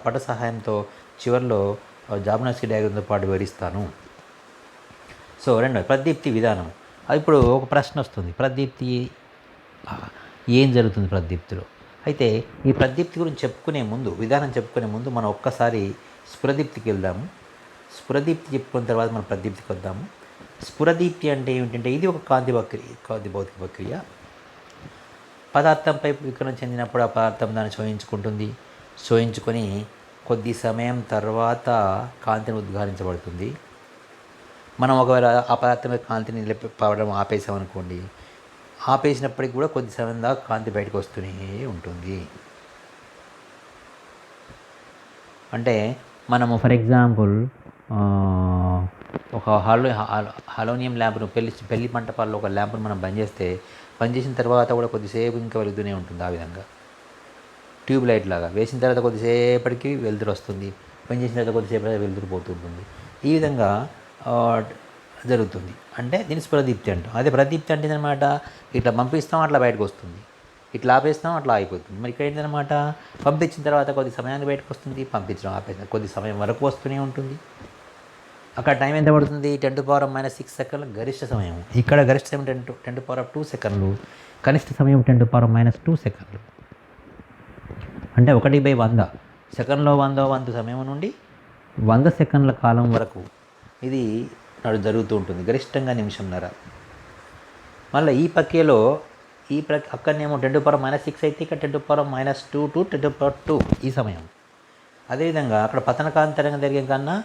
పట సహాయంతో చివరిలో జాబ్నెస్కి డయాగ్రామ్తో పాటు వివరిస్తాను. సో రెండోది ప్రదీప్తి విధానం. ఇప్పుడు ఒక ప్రశ్న వస్తుంది, ప్రదీప్తి ఏం జరుగుతుంది ప్రదీప్తిలో? అయితే ఈ ప్రదీప్తి గురించి చెప్పుకునే ముందు, విధానం చెప్పుకునే ముందు మనం ఒక్కసారి స్ఫురదీప్తికి వెళ్దాము. స్ఫురదీప్తి చెప్పుకున్న తర్వాత మనం ప్రదీప్తికి వద్దాము. స్ఫురదీప్తి అంటే ఏమిటంటే ఇది ఒక కాంతి భౌతిక ప్రక్రియ. పదార్థంపై వికిరణం చెందినప్పుడు ఆ పదార్థం దాన్ని శోషించుకొని కొద్ది సమయం తర్వాత కాంతిని ఉద్గారించబడుతుంది. మనం ఒకవేళ ఆ పదార్థం మీద కాంతిని నిలిపడం ఆపేసామనుకోండి, ఆపేసినప్పటికి కూడా కొద్ది సమయం దాకా కాంతి బయటకు వస్తూనే ఉంటుంది. అంటే మనము ఫర్ ఎగ్జాంపుల్ ఒక హలోనియం ల్యాంప్ను పెళ్లి మంటపాల్లో ఒక ల్యాంప్ను మనం బంద్ చేసిన తర్వాత కూడా కొద్దిసేపు ఇంకా వెలుగుతూనే ఉంటుంది. ఆ విధంగా ట్యూబ్ లైట్ లాగా వేసిన తర్వాత కొద్దిసేపటికి వెలుతురు వస్తుంది, బంద్ చేసిన తర్వాత కొద్దిసేపటికి వెలుతురు పోతుంటుంది. ఈ విధంగా జరుగుతుంది. అంటే దీన్ని స్ఫురదీప్తి అంటాం. అదే ప్రదీప్తి అంటే అనమాట ఇట్లా పంపిస్తాం అట్లా బయటకు వస్తుంది, ఇట్లా ఆపేస్తాం అట్లా అయిపోతుంది. మరి ఇక్కడ ఏంటనమాట, పంపించిన తర్వాత కొద్ది సమయానికి బయటకు వస్తుంది, పంపించడం ఆపేసిన కొద్ది సమయం వరకు వస్తూనే ఉంటుంది. అక్కడ టైం ఎంత పడుతుంది? 10⁻⁻6 సెకండ్లు గరిష్ట సమయం. ఇక్కడ గరిష్ట సమయం 10⁻2 సెకండ్లు, కనిష్ట సమయం 10⁻2 సెకండ్లు. అంటే 1/100 సెకండ్లో 100వ వంతు సమయం నుండి 100 సెకండ్ల కాలం వరకు ఇది జరుగుతూ ఉంటుంది, గరిష్టంగా నిమిషంన్నర. మళ్ళీ ఈ ప్రక్రియలో అక్కడనేమో 10⁻6 అయితే ఇక్కడ 10⁻2 టు 10⁻2 ఈ సమయం. అదేవిధంగా అక్కడ పతన కాంతి తరంగ దైర్ఘ్యం కన్నా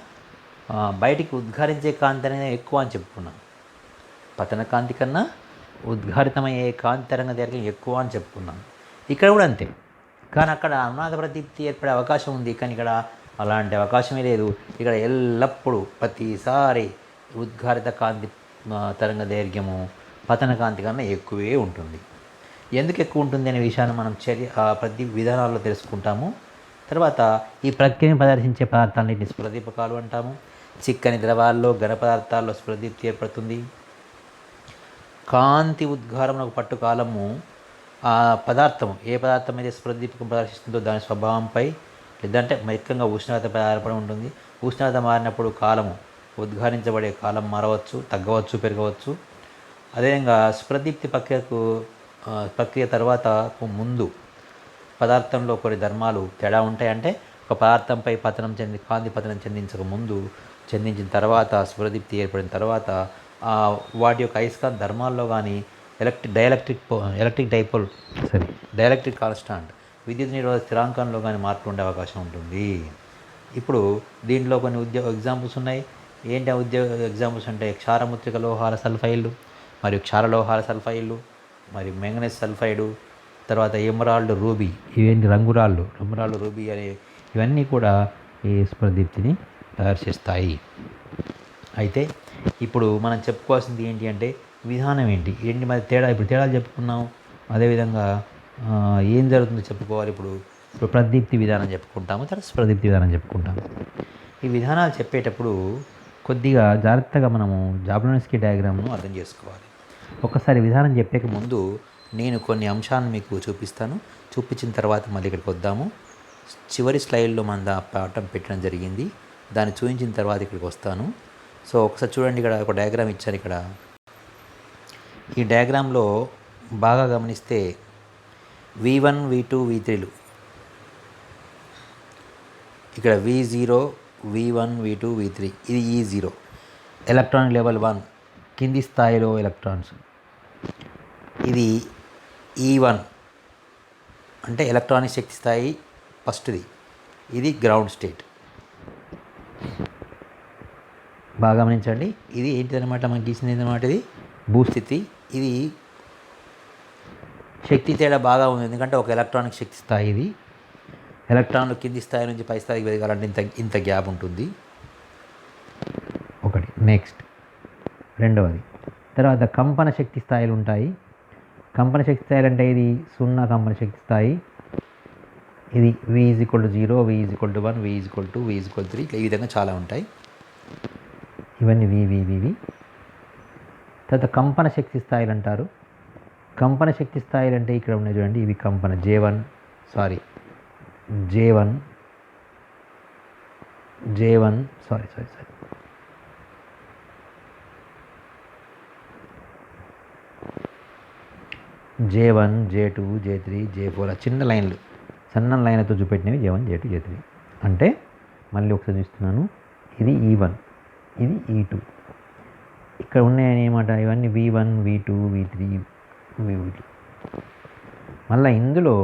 బయటికి ఉద్గారించే కాంతి అనేది ఎక్కువ అని చెప్పుకున్నాం. పతన కాంతి కన్నా ఉద్గారితమయ్యే కాంతి తరంగ దైర్ఘ్యం ఎక్కువ అని చెప్పుకున్నాం. ఇక్కడ కూడా అంతే. కానీ అక్కడ అనునాద ప్రదీప్తి ఏర్పడే అవకాశం ఉంది, కానీ ఇక్కడ అలాంటి అవకాశమే లేదు. ఇక్కడ ఎల్లప్పుడూ ప్రతిసారి ఉద్గారిత కాంతి తరంగ దైర్ఘ్యము పతన కాంతి కన్నా ఎక్కువే ఉంటుంది. ఎందుకు ఎక్కువ ఉంటుంది అనే విషయాన్ని మనం ప్రతి విధానాల్లో తెలుసుకుంటాము. తర్వాత ఈ ప్రక్రియను ప్రదర్శించే పదార్థాలన్నింటినీ స్ఫురదీపకాలు అంటాము. చిక్కని ద్రవాల్లో ఘన పదార్థాల్లో స్ఫురదీప్తి ఏర్పడుతుంది. కాంతి ఉద్గారమునకు పట్టుకాలము ఆ పదార్థము ఏ పదార్థం అయితే స్ఫురదీపకం ప్రదర్శిస్తుందో దాని స్వభావంపై, లేదంటే మెక్కగా ఉష్ణోగ్రతపై ఆధారపడి ఉంటుంది. ఉష్ణోగ్రత మారినప్పుడు కాలము, ఉద్గారించబడే కాలం మారవచ్చు, తగ్గవచ్చు, పెరగవచ్చు. అదేవిధంగా స్ఫురదీప్తి ప్రక్రియ తర్వాత ముందు పదార్థంలో కొన్ని ధర్మాలు తేడా ఉంటాయి. అంటే ఒక పదార్థంపై కాంతి పతనం చెందించిన తర్వాత స్ఫురదీప్తి ఏర్పడిన తర్వాత వాటి యొక్క అయస్కాంత ధర్మాల్లో కానీ డైఎలక్ట్రిక్ కాన్స్టాంట్ విద్యుత్ నిరోధ స్థిరాంకంలో కానీ మార్పులు ఉండే అవకాశం ఉంటుంది. ఇప్పుడు దీంట్లో కొన్ని ఎగ్జాంపుల్స్ ఉన్నాయి. ఏంటి ఆ ఎగ్జాంపుల్స్ అంటే క్షారముత్రిక లోహాల సల్ఫైడ్లు మరియు క్షారలోహాల సల్ఫైడ్లు మరియు మ్యాంగనీస్ సల్ఫైడు, తర్వాత ఎమరాల్డ్ రూబీ, ఇవేంటి రంగురాళ్ళు రూబీ అనే ఇవన్నీ కూడా ఈ స్ఫురదీప్తిని తయారు చేస్తాయి. అయితే ఇప్పుడు మనం చెప్పుకోవాల్సింది ఏంటి అంటే విధానం ఏంటి మరి ఇప్పుడు తేడాలు చెప్పుకున్నాం. అదేవిధంగా ఏం జరుగుతుందో చెప్పుకోవాలి. ఇప్పుడు ప్రదీప్తి విధానం చెప్పుకుంటాము, తర్వాత స్ఫురదీప్తి విధానం చెప్పుకుంటాము. ఈ విధానాలు చెప్పేటప్పుడు కొద్దిగా జాగ్రత్తగా మనము జాబ్నెస్కి డయాగ్రామ్ను అర్థం చేసుకోవాలి. ఒకసారి విధానం చెప్పేక ముందు నేను కొన్ని అంశాలను మీకు చూపించిన తర్వాత మళ్ళీ ఇక్కడికి వద్దాము. చివరి స్లైడ్లో మన పాఠం పెట్టడం జరిగింది, దాన్ని చూపించిన తర్వాత ఇక్కడికి వస్తాను. సో ఒకసారి చూడండి, ఇక్కడ ఒక డయాగ్రామ్ ఇచ్చాను. ఇక్కడ ఈ డయాగ్రామ్లో బాగా గమనిస్తే V1, V2, V3లు, ఇక్కడ V0, V1, V2, V3, ఇది E0 ఎలక్ట్రాన్ లెవెల్ 1 కింది స్థాయిలో ఎలక్ట్రాన్స్. ఇది E1 అంటే ఎలక్ట్రానిక్ శక్తి స్థాయి ఫస్ట్ది, ఇది గ్రౌండ్ స్టేట్. బాగా గమనించండి, ఇది ఏంటిదన్నమాట, మనకి గీసింది ఏంటన్నమాట, ఇది భూస్థితి. ఇది శక్తి తేడా బాగా ఉంది, ఎందుకంటే ఒక ఎలక్ట్రానిక్ శక్తి స్థాయి ఇది. ఎలక్ట్రాన్లు కింది స్థాయి నుంచి పై స్థాయికి వెదగాలంటే ఇంత గ్యాప్ ఉంటుంది. ఒకటి. నెక్స్ట్ రెండవది, తర్వాత కంపన శక్తి స్థాయిలు ఉంటాయి. కంపన శక్తి స్థాయిలు అంటే ఇది 0 కంపన శక్తి స్థాయి. ఇది V=0, V=1, V=2, V=3, ఈ విధంగా చాలా ఉంటాయి. ఇవన్నీ వివి. తర్వాత కంపన శక్తి స్థాయిలు అంటారు. కంపన శక్తి స్థాయిలు అంటే ఇక్కడ ఉన్నాయి చూడండి, ఇవి కంపన J1, J1 sorry J1 J2 J3 J4 చిన్న లైన్లు సన్న లైన్లతో చూపెట్టినవి J1 J2 J3 అంటే మళ్ళీ ఒకసారి చూస్తున్నాను. ఇది E1 ఇది E2 ఇక్కడ ఉన్నాయని ఏమాట ఇవన్నీ V1 V2 V3 V2 మళ్ళీ ఇందులో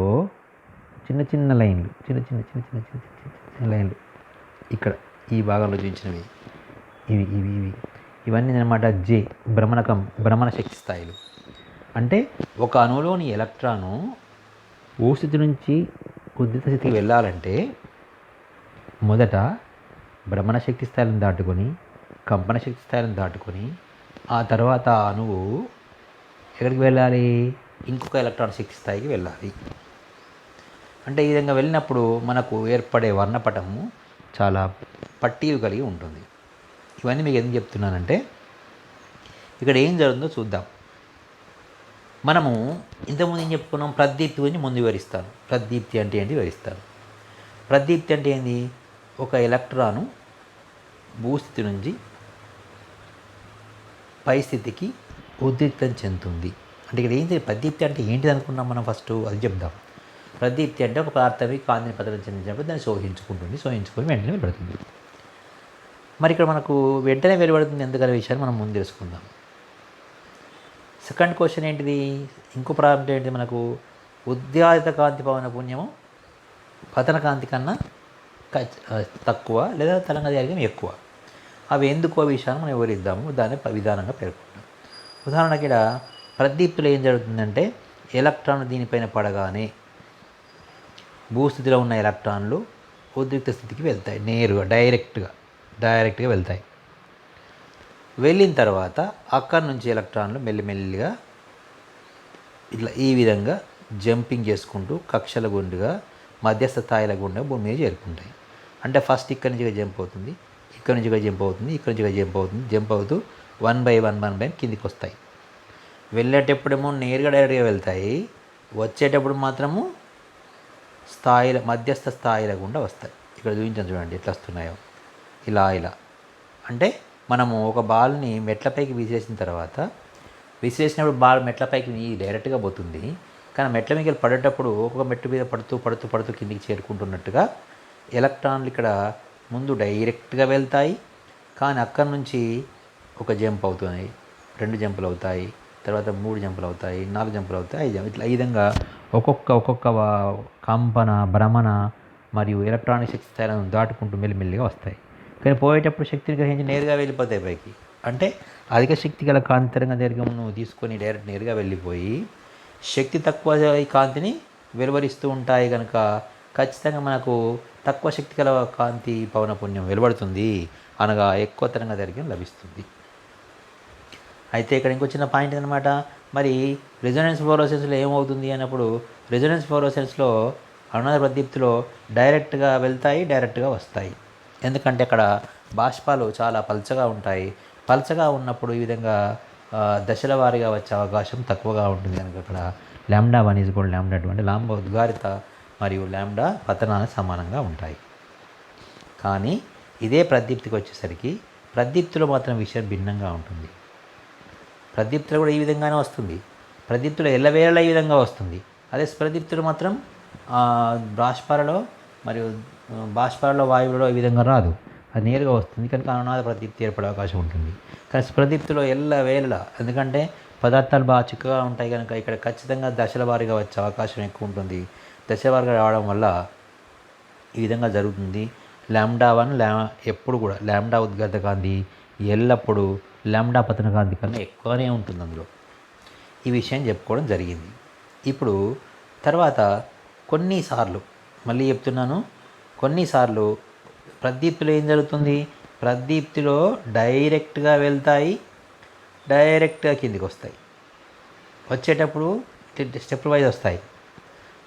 చిన్న చిన్న లైన్లు చిన్న లైన్లు ఇక్కడ ఈ భాగంలో చూపించినవి ఇవి ఇవన్నీ అనమాట జే భ్రమణ శక్తి స్థాయిలు. అంటే ఒక అణువులోని ఎలక్ట్రాను ఊస్థితి నుంచి ఉద్రిక్త స్థితికి వెళ్ళాలంటే మొదట భ్రమణ శక్తి స్థాయిలను దాటుకొని కంపన శక్తి స్థాయిలను దాటుకొని ఆ తర్వాత ఆ అణువు ఎక్కడికి వెళ్ళాలి, ఇంకొక ఎలక్ట్రాన్ శక్తి స్థాయికి వెళ్ళాలి. అంటే ఈ విధంగా వెళ్ళినప్పుడు మనకు ఏర్పడే వర్ణపటము చాలా పట్టీలు కలిగి ఉంటుంది. ఇవన్నీ మీకు ఎందుకు చెప్తున్నానంటే ఇక్కడ ఏం జరుగుతుందో చూద్దాం. మనము ఇంతకుముందు ఏం చెప్పుకున్నాం, ప్రదీప్తి గురించి ముందు వివరిస్తాను. ప్రదీప్తి అంటే ఏంటి వివరిస్తాను. ప్రదీప్తి అంటే ఏంది, ఒక ఎలక్ట్రాను భూస్థితి నుంచి పై స్థితికి ఉద్రిక్తం చెందుతుంది. అంటే ఇక్కడ ఏంటి ప్రదీప్తి అంటే ఏంటిది అనుకున్నాం మనం, ఫస్ట్ అది చెప్దాం. ప్రదీప్తి అంటే ఒక పదార్థం కాంతిని పతనం చెందినప్పుడు దాన్ని సోహించుకొని వెంటనే వెలువడుతుంది. మరి ఇక్కడ మనకు వెంటనే వెలువడుతుంది ఎందుకనే విషయాన్ని మనం ముందు తెలుసుకుందాం. సెకండ్ క్వశ్చన్ ఏంటిది, ఇంకో ప్రాబ్లం ఏంటి, మనకు ఉద్యాదిత కాంతి పవన పుణ్యము పతన కాంతి కన్నా తక్కువ లేదా తరంగ దైర్ఘ్యం ఎక్కువ. అవి ఎందుకో విషయాన్ని మనం వివరిద్దాము, దాన్ని విధానంగా పేర్కొంటాం. ఉదాహరణకి ఇక్కడ ప్రదీప్తిలో ఏం జరుగుతుందంటే ఎలక్ట్రాన్ దీనిపైన పడగానే భూస్థితిలో ఉన్న ఎలక్ట్రాన్లు ఉద్రిక్త స్థితికి వెళ్తాయి, నేరుగా డైరెక్ట్గా వెళ్తాయి. వెళ్ళిన తర్వాత అక్కడి నుంచి ఎలక్ట్రాన్లు మెల్లిమెల్లిగా ఇట్లా ఈ విధంగా జంపింగ్ చేసుకుంటూ కక్షల గుండుగా మధ్యస్థ స్థాయిల గుండా భూమి మీద చేరుకుంటాయి. అంటే ఫస్ట్ ఇక్కడి నుంచి జంప్ అవుతుంది, ఇక్కడి నుంచి జంప్ అవుతుంది, ఇక్కడి నుంచి జంప్ అవుతూ 1 by 1 కిందికి వస్తాయి. వెళ్ళేటప్పుడేమో నేరుగా డైరెక్ట్గా వెళ్తాయి, వచ్చేటప్పుడు మాత్రము మధ్యస్థ స్థాయిల గుండా వస్తాయి. ఇక్కడ చూపించాను చూడండి ఎట్లా వస్తున్నాయో, ఇలా అంటే మనము ఒక బాల్ని మెట్లపైకి విసిరేసినప్పుడు బాల్ మెట్లపైకి డైరెక్ట్గా పోతుంది. కానీ మెట్ల మీద పడేటప్పుడు ఒక్కొక్క మెట్టు మీద పడుతూ కిందికి చేరుకుంటున్నట్టుగా ఎలక్ట్రాన్లు ఇక్కడ ముందు డైరెక్ట్గా వెళ్తాయి. కానీ అక్కడి నుంచి ఒక జంప్ అవుతున్నాయి, 2 జంపులు అవుతాయి, తర్వాత 3 జంపులు అవుతాయి, 4 జంపులు అవుతాయి, 5 జంపులు. ఇట్లా ఈ విధంగా ఒక్కొక్క కంపన భ్రమణ మరియు ఎలక్ట్రానిక్ శక్తి స్థాయిలను దాటుకుంటూ మెల్లిమెల్లిగా వస్తాయి. కానీ పోయేటప్పుడు శక్తిని గ్రహించి నేరుగా వెళ్ళిపోతాయి పైకి. అంటే అధిక శక్తి గల కాంతి తరంగ దైర్ఘ్యమును తీసుకొని డైరెక్ట్ నేరుగా వెళ్ళిపోయి శక్తి తక్కువ కాంతిని వెలువరిస్తూ ఉంటాయి. కనుక ఖచ్చితంగా మనకు తక్కువ శక్తి గల కాంతి పవన పుణ్యం వెలువడుతుంది, అనగా ఎక్కువ తరంగ దైర్ఘ్యం లభిస్తుంది. అయితే ఇక్కడ ఇంకో చిన్న పాయింట్ అనమాట. మరి రెజొనెన్స్ ఫ్లోరోసెన్స్లో ఏమవుతుంది అన్నప్పుడు, రెజొనెన్స్ ఫ్లోరోసెన్స్లో అనునాద ప్రదీప్తిలో డైరెక్ట్గా వెళ్తాయి, డైరెక్ట్గా వస్తాయి. ఎందుకంటే అక్కడ బాష్పాలు చాలా పల్చగా ఉంటాయి. పల్చగా ఉన్నప్పుడు ఈ విధంగా దశల వారీగా వచ్చే అవకాశం తక్కువగా ఉంటుంది. కనుక అక్కడ λ1 λ2 అంటే లాంబ ఉద్గారిత మరియు లాంబ్డా పతనానికి సమానంగా ఉంటాయి. కానీ ఇదే ప్రదీప్తికి వచ్చేసరికి ప్రదీప్తిలో మాత్రం విషయం భిన్నంగా ఉంటుంది. ప్రదీప్తిలో కూడా ఈ విధంగానే వస్తుంది, ప్రదీప్తిలో ఎల్లవేళ ఈ విధంగా వస్తుంది. అదే ప్రదీప్తిలో మాత్రం బాష్పాలలో వాయువులలో ఈ విధంగా రాదు, అది నేరుగా వస్తుంది. కనుక అనునాద ప్రదీప్తి ఏర్పడే అవకాశం ఉంటుంది. కానీ ప్రదీప్తిలో ఎల్లవేళ, ఎందుకంటే పదార్థాలు బాగా చిక్కగా ఉంటాయి కనుక ఇక్కడ ఖచ్చితంగా దశల వారీగా వచ్చే అవకాశం ఎక్కువ ఉంటుంది. దశల వారీగా రావడం వల్ల ఈ విధంగా జరుగుతుంది. λ1 ఎప్పుడు కూడా లాంబ్డా ఉద్గత కాంతి ఎల్లప్పుడూ లాంబ్డా పతన కాంతి కన్నా ఎక్కువనే ఉంటుంది అందులో. ఈ విషయం చెప్పుకోవడం జరిగింది. ఇప్పుడు తర్వాత కొన్నిసార్లు మళ్ళీ చెప్తున్నాను, కొన్నిసార్లు ప్రదీప్తిలో ఏం జరుగుతుంది, ప్రదీప్తిలో డైరెక్ట్గా వెళ్తాయి, డైరెక్ట్గా కిందికి వస్తాయి. వచ్చేటప్పుడు స్టెప్ వైజ్ వస్తాయి,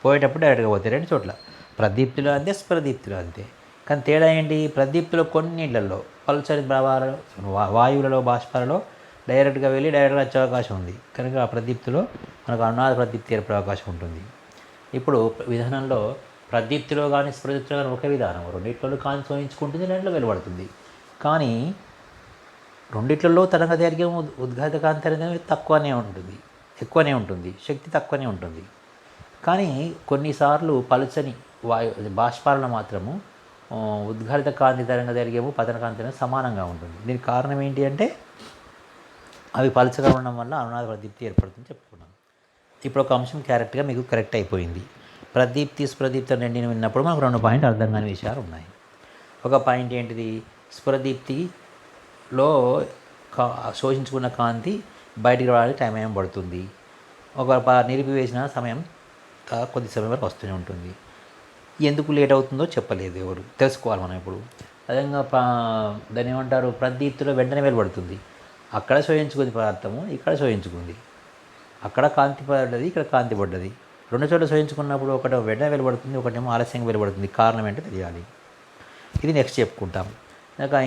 పోయేటప్పుడు డైరెక్ట్గా పోతాయి. 2 చోట్ల ప్రదీప్తిలో అంతే, స్ప్రదీప్తిలో అంతే. కానీ తేడా ఏంటి, ప్రదీప్తిలో కొన్నిళ్ళల్లో పల్చని ప్రభావాలలో వాయువులలో బాష్పాలలో డైరెక్ట్గా వెళ్ళి డైరెక్ట్గా వచ్చే అవకాశం ఉంది. కనుక ఆ ప్రదీప్తిలో మనకు అనునాద ప్రదీప్తి ఏర్పడే అవకాశం ఉంటుంది. ఇప్పుడు విధానంలో ప్రదీప్తిలో కానీ స్ఫురదీప్తిలో కానీ ఒకే విధానం, రెండిట్లలో కాంతి శోషించుకుంటుంది, రెండులో వెలువడుతుంది. కానీ రెండిట్లలో తరంగదైర్ఘ్యం ఉద్ఘాటిత కాంతి తరంగం ఎక్కువనే ఉంటుంది, శక్తి తక్కువనే ఉంటుంది. కానీ కొన్నిసార్లు పలుచని బాష్పాలలో మాత్రము ఉద్ఘాటిత కాంతి తరంగదైర్ఘ్యము పతన కాంతి సమానంగా ఉంటుంది. దీనికి కారణం ఏంటి అంటే అవి పలుచగా ఉండడం వల్ల అనునాద ప్రదీప్తి ఏర్పడుతుందని చెప్పుకున్నాం. ఇప్పుడు ఒక అంశం మీకు కరెక్ట్ అయిపోయింది. ప్రదీప్తి స్ఫురదీప్తి రెండింటిని విన్నప్పుడు మనకు 2 పాయింట్లు అర్థం కాని విషయాలు ఉన్నాయి. ఒక పాయింట్ ఏంటిది, స్ఫురదీప్తిలో శోషించుకున్న కాంతి బయటికి రావడానికి టైం ఏం పడుతుంది, నిలిపివేసిన సమయం కొద్ది సమయం వరకు వస్తూనే ఉంటుంది. ఎందుకు లేట్ అవుతుందో చెప్పలేదు ఎవరు, తెలుసుకోవాలి మనం. ఇప్పుడు అదేవిధంగా దాన్ని ఏమంటారు, ప్రదీప్తిలో వెంటనే వెలువడుతుంది. అక్కడ శోషించుకుంది పదార్థము, ఇక్కడ శోషించుకుంది. అక్కడ కాంతి పడ్డది, ఇక్కడ కాంతి పడ్డది. 2 చోట్ల శోషించుకున్నప్పుడు ఒకటి వెంటనే వెలువడుతుంది, ఒకటేమో ఆలస్యంగా వెలువడుతుంది. కారణం ఏంటో తెలియాలి. ఇది నెక్స్ట్ చెప్పుకుంటాం.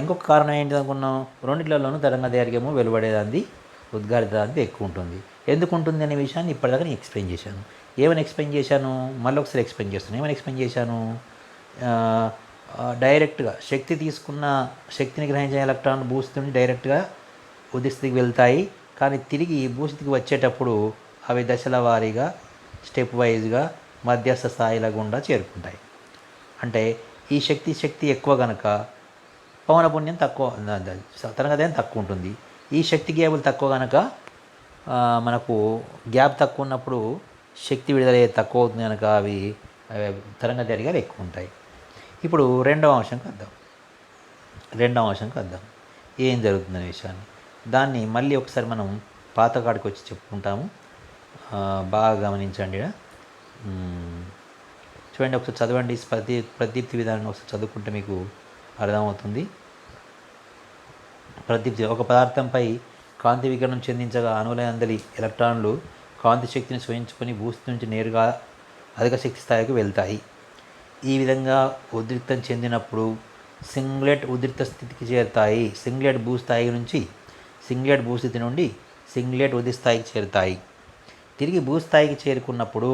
ఇంకొక కారణం ఏంటి అనుకున్నాం, రెండిట్లలోనూ తరంగదైర్ఘ్యము వెలువడేదాన్ని ఉద్గారితాంతి ఎక్కువ ఉంటుంది. ఎందుకు ఉంటుంది అనే విషయాన్ని ఇప్పటిదాకా నేను ఎక్స్ప్లెయిన్ చేశాను. ఏమని ఎక్స్ప్లెయిన్ చేశాను, మళ్ళీ ఒకసారి ఎక్స్ప్లెయిన్ చేస్తాను. ఏమని ఎక్స్ప్లెయిన్ చేశాను, డైరెక్ట్గా శక్తిని గ్రహించిన ఎలక్ట్రాన్ భూస్థితి నుండి డైరెక్ట్గా ఉద్స్థితికి వెళ్తాయి. కానీ తిరిగి భూస్థితికి వచ్చేటప్పుడు అవి దశల వారీగా స్టెప్ వైజ్గా మధ్యస్థ స్థాయిల గుండా చేరుకుంటాయి. అంటే ఈ శక్తి ఎక్కువ కనుక పవనపుణ్యం తక్కువ, తరంగదైర్ఘ్యం తక్కువ ఉంటుంది. ఈ శక్తి గ్యాపులు తక్కువ కనుక మనకు గ్యాప్ తక్కువ ఉన్నప్పుడు శక్తి విడుదల తక్కువ అవుతుంది కనుక అవి తరంగదైర్ఘ్యాలు ఎక్కువ ఉంటాయి. ఇప్పుడు రెండవ అంశంకి వద్దాం. ఏం జరుగుతుందనే విషయాన్ని దాన్ని మళ్ళీ ఒకసారి మనం పాతకాడికి వచ్చి చెప్పుకుంటాము. బాగా గమనించండి. చూడండి, ఒకసారి చదవండి. ప్రదీప్తి విధానం ఒకసారి చదువుకుంటే మీకు అర్థమవుతుంది. ప్రదీప్తి ఒక పదార్థంపై కాంతి వికిరణం చెందించగా అణువులందలి ఎలక్ట్రాన్లు కాంతి శక్తిని స్వయించుకొని భూస్థితి నుంచి నేరుగా అధిక శక్తి స్థాయికి వెళ్తాయి. ఈ విధంగా ఉద్రిక్తం చెందినప్పుడు సింగ్లెట్ ఉద్రిక్త స్థితికి చేరుతాయి. సింగ్లెట్ భూస్థితి నుండి సింగ్లెట్ ఉద్రిక్త స్థాయికి చేరుతాయి. తిరిగి భూస్థాయికి చేరుకున్నప్పుడు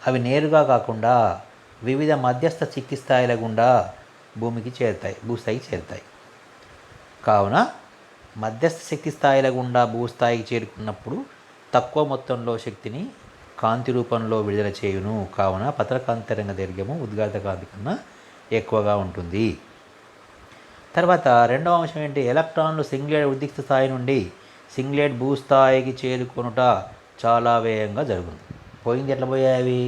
అవి నేరుగా కాకుండా వివిధ మధ్యస్థ శక్తి స్థాయిల గుండా భూస్థాయికి చేరుతాయి. కావున మధ్యస్థ శక్తి స్థాయిల గుండా భూస్థాయికి చేరుకున్నప్పుడు తక్కువ మొత్తంలో శక్తిని కాంతి రూపంలో విడుదల చేయును. కావున పతన కాంతి తరంగదైర్ఘ్యము ఉద్గారిత కాంతి కన్నా ఎక్కువగా ఉంటుంది. తర్వాత రెండవ అంశం ఏంటి, ఎలక్ట్రాన్లు సింగ్లెట్ ఉద్రిక్త స్థాయి నుండి సింగ్లెట్ భూస్థాయికి చేరుకొనుట చాలా వేగంగా జరుగుతుంది. పోయింది ఎట్లా పోయాయి,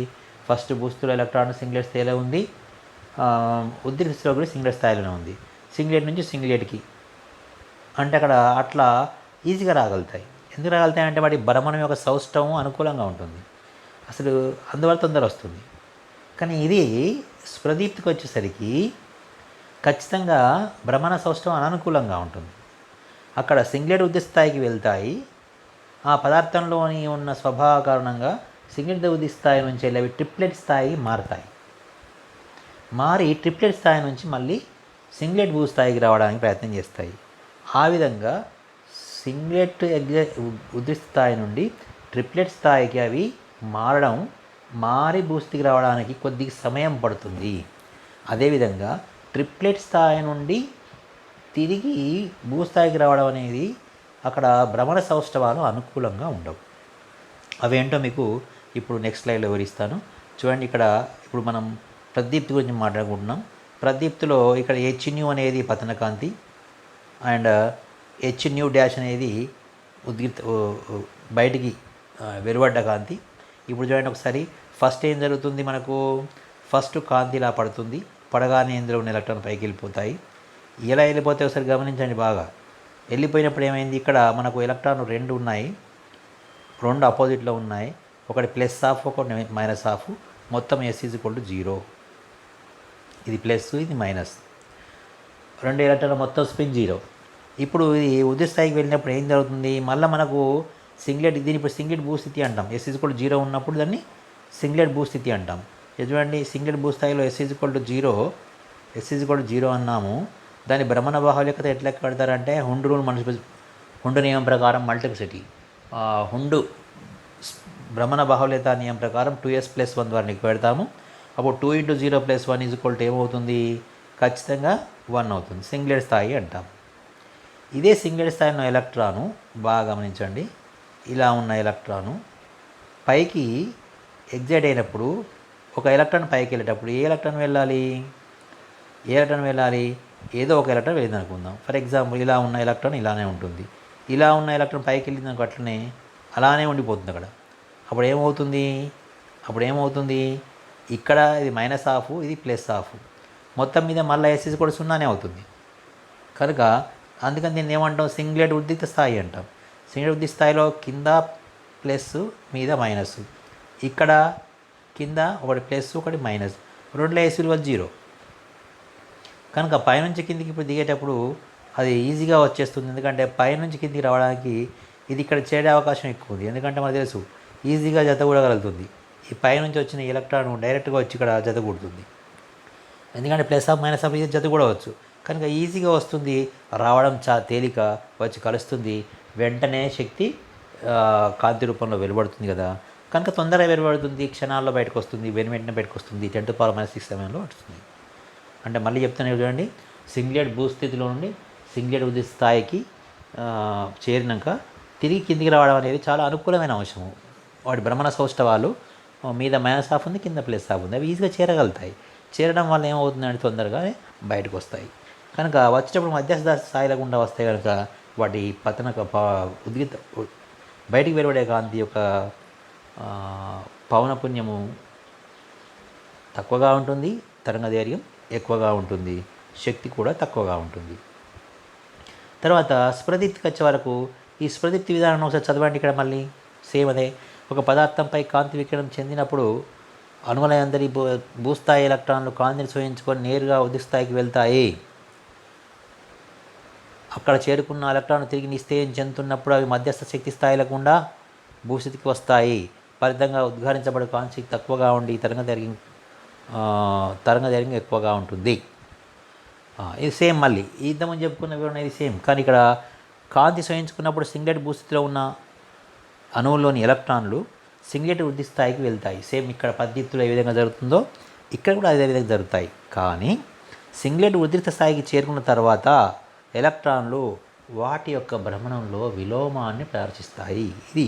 ఫస్ట్ భూస్థితిలో ఎలక్ట్రాన్ సింగ్లెట్ స్థాయిలో ఉంది, ఉద్రిక్త స్థితిలో కూడా సింగ్లెట్ స్థాయిలోనే ఉంది. సింగ్లెట్ నుంచి సింగ్లెట్కి అంటే అక్కడ అట్లా ఈజీగా రాగలుగుతాయి. ఎందుకు రాగలుగుతాయి అంటే వాటి భ్రమణం యొక్క సౌష్టవం అనుకూలంగా ఉంటుంది, అసలు అందువల్ల తొందర వస్తుంది. కానీ ఇది స్ఫురదీప్తికి వచ్చేసరికి ఖచ్చితంగా భ్రమణ సౌష్టవం అననుకూలంగా ఉంటుంది. అక్కడ సింగ్లెట్ ఉద్రిక్త స్థాయికి వెళ్తాయి. ఆ పదార్థంలోని ఉన్న స్వభావ కారణంగా సింగ్లెట్ ఉద్రిక్త స్థాయి నుంచి వెళ్ళి ట్రిప్లెట్ స్థాయి మారి ట్రిప్లెట్ స్థాయి నుంచి మళ్ళీ సింగ్లెట్ భూస్థాయికి రావడానికి ప్రయత్నం చేస్తాయి. ఆ విధంగా సింగ్లెట్ ఉద్రిక్త స్థాయి నుండి ట్రిప్లెట్ స్థాయికి అవి మారి భూస్థితికి రావడానికి కొద్దిగా సమయం పడుతుంది. అదేవిధంగా ట్రిప్లెట్ స్థాయి నుండి తిరిగి భూస్థాయికి రావడం అనేది అక్కడ భ్రమణ సౌష్ఠవాలు అనుకూలంగా ఉండవు. అవేంటో మీకు ఇప్పుడు నెక్స్ట్ స్లైడ్లో వివరిస్తాను. చూడండి, ఇక్కడ ఇప్పుడు మనం ప్రదీప్తి గురించి మాట్లాడుకుంటున్నాం. ప్రదీప్తిలో ఇక్కడ హెచ్న్యూ అనేది పతన కాంతి అండ్ హెచ్న్యూ డాష్ అనేది బయటికి వెలువడ్డ కాంతి. ఇప్పుడు చూడండి ఒకసారి, ఫస్ట్ ఏం జరుగుతుంది, మనకు ఫస్ట్ కాంతి ఇలా పడుతుంది, పడగానే ఇందులో ఉన్న ఎలక్ట్రాన్ పైకి వెళ్ళిపోతాయి. ఎలా వెళ్ళిపోతాయి ఒకసారి గమనించండి బాగా. వెళ్ళిపోయినప్పుడు ఏమైంది, ఇక్కడ మనకు ఎలక్ట్రాన్లు 2 ఉన్నాయి, 2 అపోజిట్లో ఉన్నాయి, ఒకటి ప్లస్ హాఫ్ ఒకటి మైనస్ హాఫ్, మొత్తం S=0. ఇది ప్లస్ ఇది మైనస్, 2 ఎలక్ట్రాన్లు మొత్తం స్పిన్ 0. ఇప్పుడు ఇది ఉద్రిక్త స్థాయికి వెళ్ళినప్పుడు ఏం జరుగుతుంది, మళ్ళీ మనకు దీని ఇప్పుడు సింగ్లెట్ భూస్థితి అంటాం. S=0 ఉన్నప్పుడు దాన్ని సింగ్లెట్ భూస్థితి అంటాం. చూడండి, సింగ్లెట్ భూస్థాయిలో S=0 అన్నాము. దాని భ్రమణ బాహుల్యత ఎట్లా లెక్క పెడతారంటే హుండు నియమం ప్రకారం మల్టిప్లిసిటీ, హుండు భ్రమణ బాహుల్యత నియమం ప్రకారం 2s+1 ద్వారా లెక్క పెడతాము. అప్పుడు 2 × 0 + 1 ఏమవుతుంది? ఖచ్చితంగా 1 అవుతుంది. సింగిలెట్ స్థాయి అంటాం. ఇదే సింగిలెట్ స్థాయి ఉన్న ఎలక్ట్రాను బాగా గమనించండి. ఇలా ఉన్న ఎలక్ట్రాను పైకి ఎగ్జైట్ అయినప్పుడు ఒక ఎలక్ట్రాన్ పైకి వెళ్ళేటప్పుడు ఏ ఎలక్ట్రాన్ వెళ్ళాలి? ఏదో ఒక ఎలక్ట్రాన్ వెళ్ళింది అనుకుందాం. ఫర్ ఎగ్జాంపుల్ ఇలా ఉన్న ఎలక్ట్రాన్ ఇలానే ఉంటుంది. ఇలా ఉన్న ఎలక్ట్రాన్ పైకి వెళ్ళింది అనుకో, అట్లనే అలానే ఉండిపోతుంది అక్కడ. అప్పుడు ఏమవుతుంది? ఇక్కడ ఇది -1/2, ఇది +1/2. మొత్తం మీద మళ్ళీ S కూడా 0నే అవుతుంది. కనుక అందుకని దీన్ని ఏమంటాం? సింగిలెట్ ఉద్రిక్త స్థాయి అంటాం. సింగిలెట్ ఉద్రిక్త స్థాయిలో కింద ప్లస్ మీద మైనస్, ఇక్కడ కింద ఒకటి ప్లస్ ఒకటి మైనస్, రెండులో S విలువ 0. కనుక పైనుంచి కిందికి ఇప్పుడు దిగేటప్పుడు అది ఈజీగా వచ్చేస్తుంది. ఎందుకంటే పైనుంచి కిందికి రావడానికి ఇది ఇక్కడ చేరే అవకాశం ఎక్కువ ఉంది. ఎందుకంటే మనకు తెలుసు ఈజీగా జతకూడగలుగుతుంది. ఈ పైనుంచి వచ్చిన ఎలక్ట్రాన్ డైరెక్ట్గా వచ్చి ఇక్కడ జతకూడుతుంది. ఎందుకంటే +, ఇది జతకూడవచ్చు. కనుక ఈజీగా వస్తుంది, రావడం చాలా తేలిక, వచ్చి కలుస్తుంది, వెంటనే శక్తి కాంతి రూపంలో వెలువడుతుంది కదా. కనుక తొందరగా వెలువడుతుంది, క్షణాల్లో బయటకు వస్తుంది, వెంటనే బయటకు వస్తుంది, 10⁻⁶ సమయంలో వస్తుంది. అంటే మళ్ళీ చెప్తాను చూడండి, సింగిలెట్ భూస్థితిలో నుండి సింగిలెట్ ఉద్రిక్త స్థాయికి చేరినాక తిరిగి కిందికి రావడం అనేది చాలా అనుకూలమైన అంశము. వాటి భ్రమణ సౌష్ఠవాలు మీద -1/2 ఉంది, కింద +1/2 ఉంది. అవి ఈజీగా చేరగలుగుతాయి. చేరడం వల్ల ఏమవుతుందంటే తొందరగా బయటకు వస్తాయి. కనుక వచ్చేటప్పుడు మధ్యస్థ స్థాయిలో గుండా వస్తాయి కనుక వాటి ఉద్రిక్త బయటికి వెలువడే కాంతి యొక్క పౌనపున్యము తక్కువగా ఉంటుంది, తరంగదైర్ఘ్యం ఎక్కువగా ఉంటుంది, శక్తి కూడా తక్కువగా ఉంటుంది. తర్వాత స్ఫురదీప్తికి వచ్చే వరకు ఈ స్ఫురదీప్తి విధానం ఒకసారి చదవండి. ఇక్కడ మళ్ళీ సేమ్ అదే. ఒక పదార్థంపై కాంతి వికిరణం చెందినప్పుడు అణువుల అందరి భూస్థాయి ఎలక్ట్రాన్లు కాంతిని సూచించుకొని నేరుగా ఉద్రిక్త స్థాయికి వెళ్తాయి. అక్కడ చేరుకున్న ఎలక్ట్రాన్లు తిరిగి నిస్తేయం చెందుతున్నప్పుడు అవి మధ్యస్థ శక్తి స్థాయిల గుండా భూస్థితికి వస్తాయి. ఫలితంగా ఉద్గారించబడే కాంతి శక్తి తక్కువగా ఉండి తరంగదైర్ఘ్యం ఎక్కువగా ఉంటుంది. ఇది సేమ్ మళ్ళీ ఇంతకుముందు చెప్పుకున్న వివరణ ఇది సేమ్. కానీ ఇక్కడ కాంతి సూచించుకున్నప్పుడు సింగిలెట్ భూస్థితిలో ఉన్న అణువుల్లోని ఎలక్ట్రాన్లు సింగిలెట్ ఉద్రిక్త స్థాయికి వెళ్తాయి. సేమ్ ఇక్కడ పద్ధతిలో ఏ విధంగా జరుగుతుందో ఇక్కడ కూడా అదే విధంగా జరుగుతాయి. కానీ సింగిలెట్ ఉద్రిక్త స్థాయికి చేరుకున్న తర్వాత ఎలక్ట్రాన్లు వాటి యొక్క భ్రమణంలో విలోమాన్ని ప్రదర్శిస్తాయి. ఇది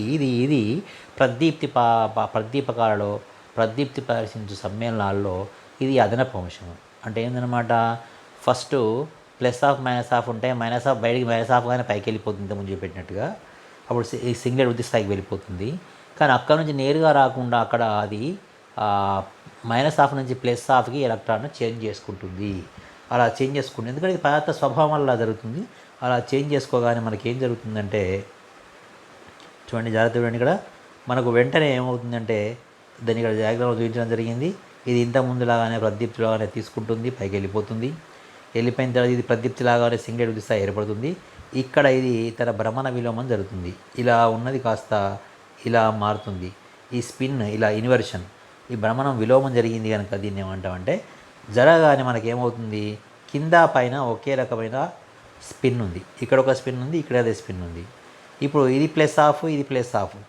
ప్రదీపకాలలో ప్రదీప్తి ప్రదర్శించే సమ్మేళనాల్లో ఇది అదనపు అంశం. అంటే ఏంటన్నమాట, ఫస్ట్ +, ఉంటే -, బయటికి -, కానీ పైకి వెళ్ళిపోతుంది ఇంతకుముందు చెప్పినట్టుగా. అప్పుడు ఈ సింగిలెట్ ఉద్రిక్త స్థాయికి వెళ్ళిపోతుంది. కానీ అక్కడ నుంచి నేరుగా రాకుండా అక్కడ అది -, నుంచి +కి ఎలక్ట్రాన్ చేంజ్ చేసుకుంటుంది. అలా చేంజ్ చేసుకుంటుంది ఎందుకంటే ఇది పదార్థ స్వభావం వల్ల జరుగుతుంది. అలా చేంజ్ చేసుకోగానే మనకి ఏం జరుగుతుందంటే చూడండి, జాగ్రత్త చూడండి. ఇక్కడ మనకు వెంటనే ఏమవుతుందంటే దాన్ని ఇక్కడ డయాగ్రామ్లో చూపించడం జరిగింది. ఇది ఇంత ముందులాగానే ప్రదీప్తిలాగానే తీసుకుంటుంది, పైకి వెళ్ళిపోతుంది. వెళ్ళిపోయిన తర్వాత ఇది ప్రదీప్తిలాగానే సింగిలెట్ ఉద్రిక్త స్థాయి ఏర్పడుతుంది. ఇక్కడ ఇది తన భ్రమణ విలోమం జరుగుతుంది. ఇలా ఉన్నది కాస్త ఇలా మారుతుంది. ఈ స్పిన్ ఇలా ఇన్వర్షన్, ఈ భ్రమణం విలోమం జరిగింది కనుక దీన్ని ఏమంటామంటే జరగానే మనకేమవుతుంది, కింద పైన ఒకే రకమైన స్పిన్ ఉంది. ఇక్కడ ఒక స్పిన్ ఉంది, ఇక్కడ అదే స్పిన్ ఉంది. ఇప్పుడు ఇది +1/2, ఇది +1/2.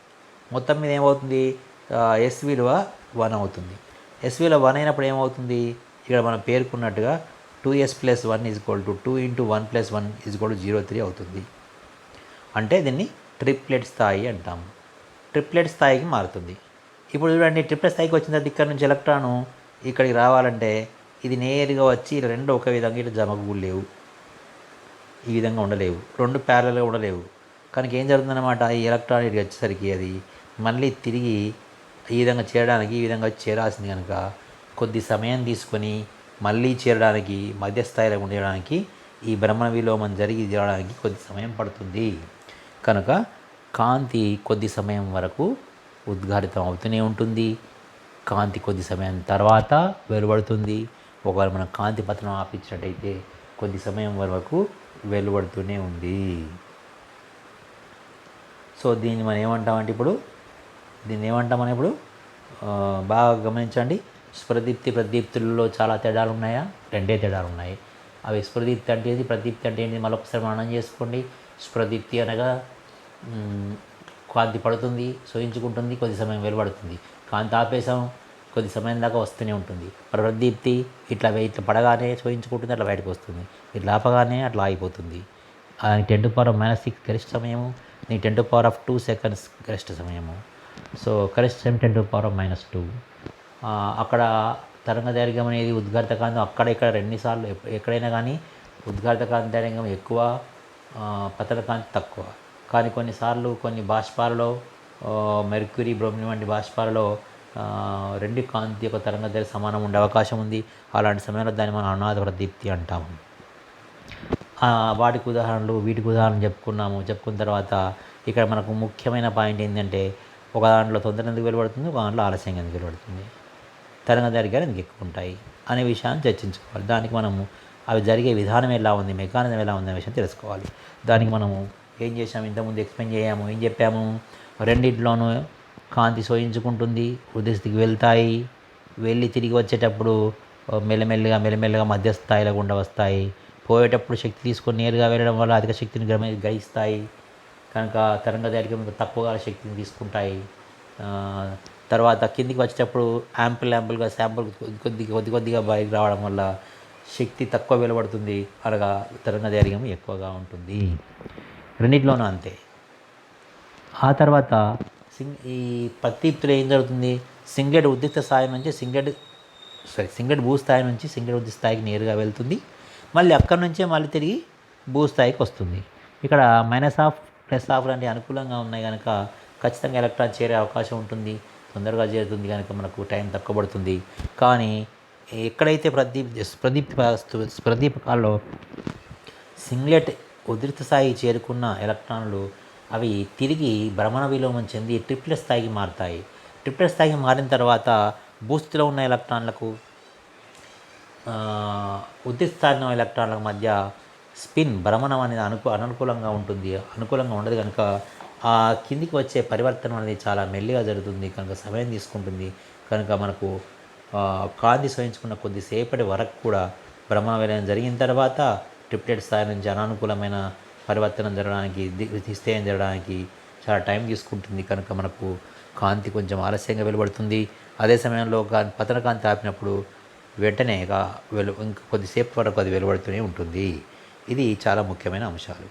మొత్తం మీద ఏమవుతుంది, S విలువ 1 అవుతుంది. S విలువ 1 అయినప్పుడు ఏమవుతుంది, ఇక్కడ మనం పేర్కొన్నట్టుగా 2S + 1 = 2 × 1 + 1 = 0.3 అవుతుంది. అంటే దీన్ని ట్రిప్లెట్ స్థాయి అంటాము. ట్రిప్లెట్ స్థాయికి మారుతుంది. ఇప్పుడు చూడండి, ట్రిప్లెట్ స్థాయికి వచ్చిన తర్వాత ఇక్కడ నుంచి ఎలక్ట్రాను ఇక్కడికి రావాలంటే ఇది నేరుగా వచ్చి రెండు ఒక విధంగా ఇటు జమకు లేవు, ఈ విధంగా ఉండలేవు, రెండు ప్యారల్గా ఉండలేవు. కనుక ఏం జరుగుతుందన్నమాట, ఈ ఎలక్ట్రాన్ ఇటు వచ్చేసరికి అది మళ్ళీ తిరిగి ఈ విధంగా చేరడానికి ఈ విధంగా చేరాల్సింది కనుక కొద్ది సమయం తీసుకొని మళ్ళీ చేరడానికి మధ్యస్థాయిలో ఉండడానికి ఈ భ్రమణ విలోమం జరగడానికి కొద్ది సమయం పడుతుంది. కనుక కాంతి కొద్ది సమయం వరకు ఉద్గారితం అవుతూనే ఉంటుంది. కాంతి కొద్ది సమయం తర్వాత వెలువడుతుంది. ఒకవేళ మనం కాంతి పతనం ఆపించినట్టయితే కొద్ది సమయం వరకు వెలువడుతూనే ఉంది. సో దీన్ని మనం ఏమంటామంటే ఇప్పుడు బాగా గమనించండి. స్ఫురదీప్తి ప్రదీప్తులలో చాలా తేడాలు ఉన్నాయా? రెండే తేడాలు ఉన్నాయి. అవి స్ఫురదీప్తి అంటే ఏంటి, ప్రదీప్తి అంటే ఏంటి మరొకసారి మనం చేసుకోండి. స్ఫురదీప్తి అనగా కాంతి పడుతుంది, సోయించుకుంటుంది, కొద్ది సమయం వెలువడుతుంది. కాంతి ఆపేసాం, కొద్ది సమయం దాకా వస్తూనే ఉంటుంది. ప్రదీప్తి ఇట్లా పడగానే చూయించుకుంటుంది, అట్లా బయటకు వస్తుంది. ఇట్లా ఆపగానే అట్లా ఆగిపోతుంది. 10⁻⁻6 గరిష్ట సమయము, నీ 10⁻2 సెకండ్స్ గరిష్ట సమయము. సో గరిష్ట సమయం 10⁻2. అక్కడ తరంగ దైర్ఘ్యం అనేది ఉద్గారిత కాంతి అక్కడ ఇక్కడ రెండుసార్లు ఎక్కడైనా కానీ ఉద్గారిత కాంతి దైర్ఘ్యం ఎక్కువ, పతన కాంతి తక్కువ. కానీ కొన్నిసార్లు కొన్ని బాష్పాలలో మెర్క్యూరీ, బ్రోమిన్ వంటి బాష్పాలలో రెండు కాంతి యొక్క తరంగ దైర్ఘ్యం సమానం ఉండే అవకాశం ఉంది. అలాంటి సమయంలో దాన్ని మనం అనాథ ప్రదీప్తి అంటాము. వీటికి ఉదాహరణలు చెప్పుకున్న తర్వాత ఇక్కడ మనకు ముఖ్యమైన పాయింట్ ఏంటంటే ఒక దాంట్లో తొందరగా ఎందుకు వెలువడుతుంది, ఒక దాంట్లో ఆలస్యంగా ఎందుకు వెలువడుతుంది, తరంగ దైర్ఘ్యాలు ఎందుకు ఎక్కువ ఉంటాయి అనే విషయాన్ని చర్చించుకోవాలి. దానికి మనము అవి జరిగే విధానం ఎలా ఉంది, మెకానిజం ఎలా ఉంది అనే విషయం తెలుసుకోవాలి. దానికి మనము ఏం చేసాము, ఇంతకుముందు ఎక్స్ప్లెయిన్ చేయాము. ఏం చెప్పాము, రెండింటిలోనూ కాంతి శోషించుకుంటుంది, వృద్ధి వెళ్తాయి, వెళ్ళి తిరిగి వచ్చేటప్పుడు మెల్లమెల్లగా మధ్య స్థాయిలో గుండా వస్తాయి. పోయేటప్పుడు శక్తి తీసుకొని నేరుగా వెళ్ళడం వల్ల అధిక శక్తిని గ్రహిస్తాయి కనుక తరంగ దైర్ఘ్యం తక్కువగా శక్తిని తీసుకుంటాయి. తర్వాత కిందికి వచ్చేటప్పుడు యాంపుల్గా శాంపుల్ కొద్దిగా బయటకు రావడం వల్ల శక్తి తక్కువ వెలువడుతుంది, అనగా తరంగ దైర్ఘ్యం ఎక్కువగా ఉంటుంది. రెండింటిలోనూ అంతే. ఆ తర్వాత ఈ ప్రదీప్తిలో ఏం జరుగుతుంది, సింగరెట్ ఉద్రిక్త స్థాయి నుంచి సింగరెట్ భూస్థాయి నుంచి సింగరెట్ ఉద్రిక్త స్థాయికి నేరుగా వెళ్తుంది. మళ్ళీ అక్కడి నుంచే మళ్ళీ తిరిగి భూస్థాయికి వస్తుంది. ఇక్కడ -, +, లాంటి అనుకూలంగా ఉన్నాయి కనుక ఖచ్చితంగా ఎలక్ట్రాన్ చేరే అవకాశం ఉంటుంది, తొందరగా చేరుతుంది కనుక మనకు టైం తక్కువ పడుతుంది. కానీ ఎక్కడైతే ప్రదీపకాల్లో సింగరెట్ ఉద్రిక్త స్థాయి చేరుకున్న ఎలక్ట్రాన్లు అవి తిరిగి భ్రమణ విలోమం చెంది ట్రిప్లెట్ స్థాయికి మారుతాయి. ట్రిప్లెట్ స్థాయికి మారిన తర్వాత భూస్థితిలో ఉన్న ఎలక్ట్రాన్లకు ఉద్రిక్త స్థాయిలో ఎలక్ట్రాన్ల మధ్య స్పిన్ భ్రమణం అనేది అనుకూలంగా ఉంటుంది. అనుకూలంగా ఉండదు కనుక ఆ కిందికి వచ్చే పరివర్తనం అనేది చాలా మెల్లిగా జరుగుతుంది కనుక సమయం తీసుకుంటుంది. కనుక మనకు కాంతి శోషించుకున్న కొద్దిసేపటి వరకు కూడా భ్రమణ విలయం జరిగిన తర్వాత ట్రిప్లెట్ స్థాయి నుంచి అనానుకూలమైన పరివర్తనం జరగడానికి, దిగ్విజయం జరగడానికి చాలా టైం తీసుకుంటుంది కనుక మనకు కాంతి కొంచెం ఆలస్యంగా వెలువడుతుంది. అదే సమయంలో పతన కాంతి ఆపినప్పుడు వెంటనే ఇంకా కొద్దిసేపు వరకు అది వెలువడుతూనే ఉంటుంది. ఇది చాలా ముఖ్యమైన అంశాలు.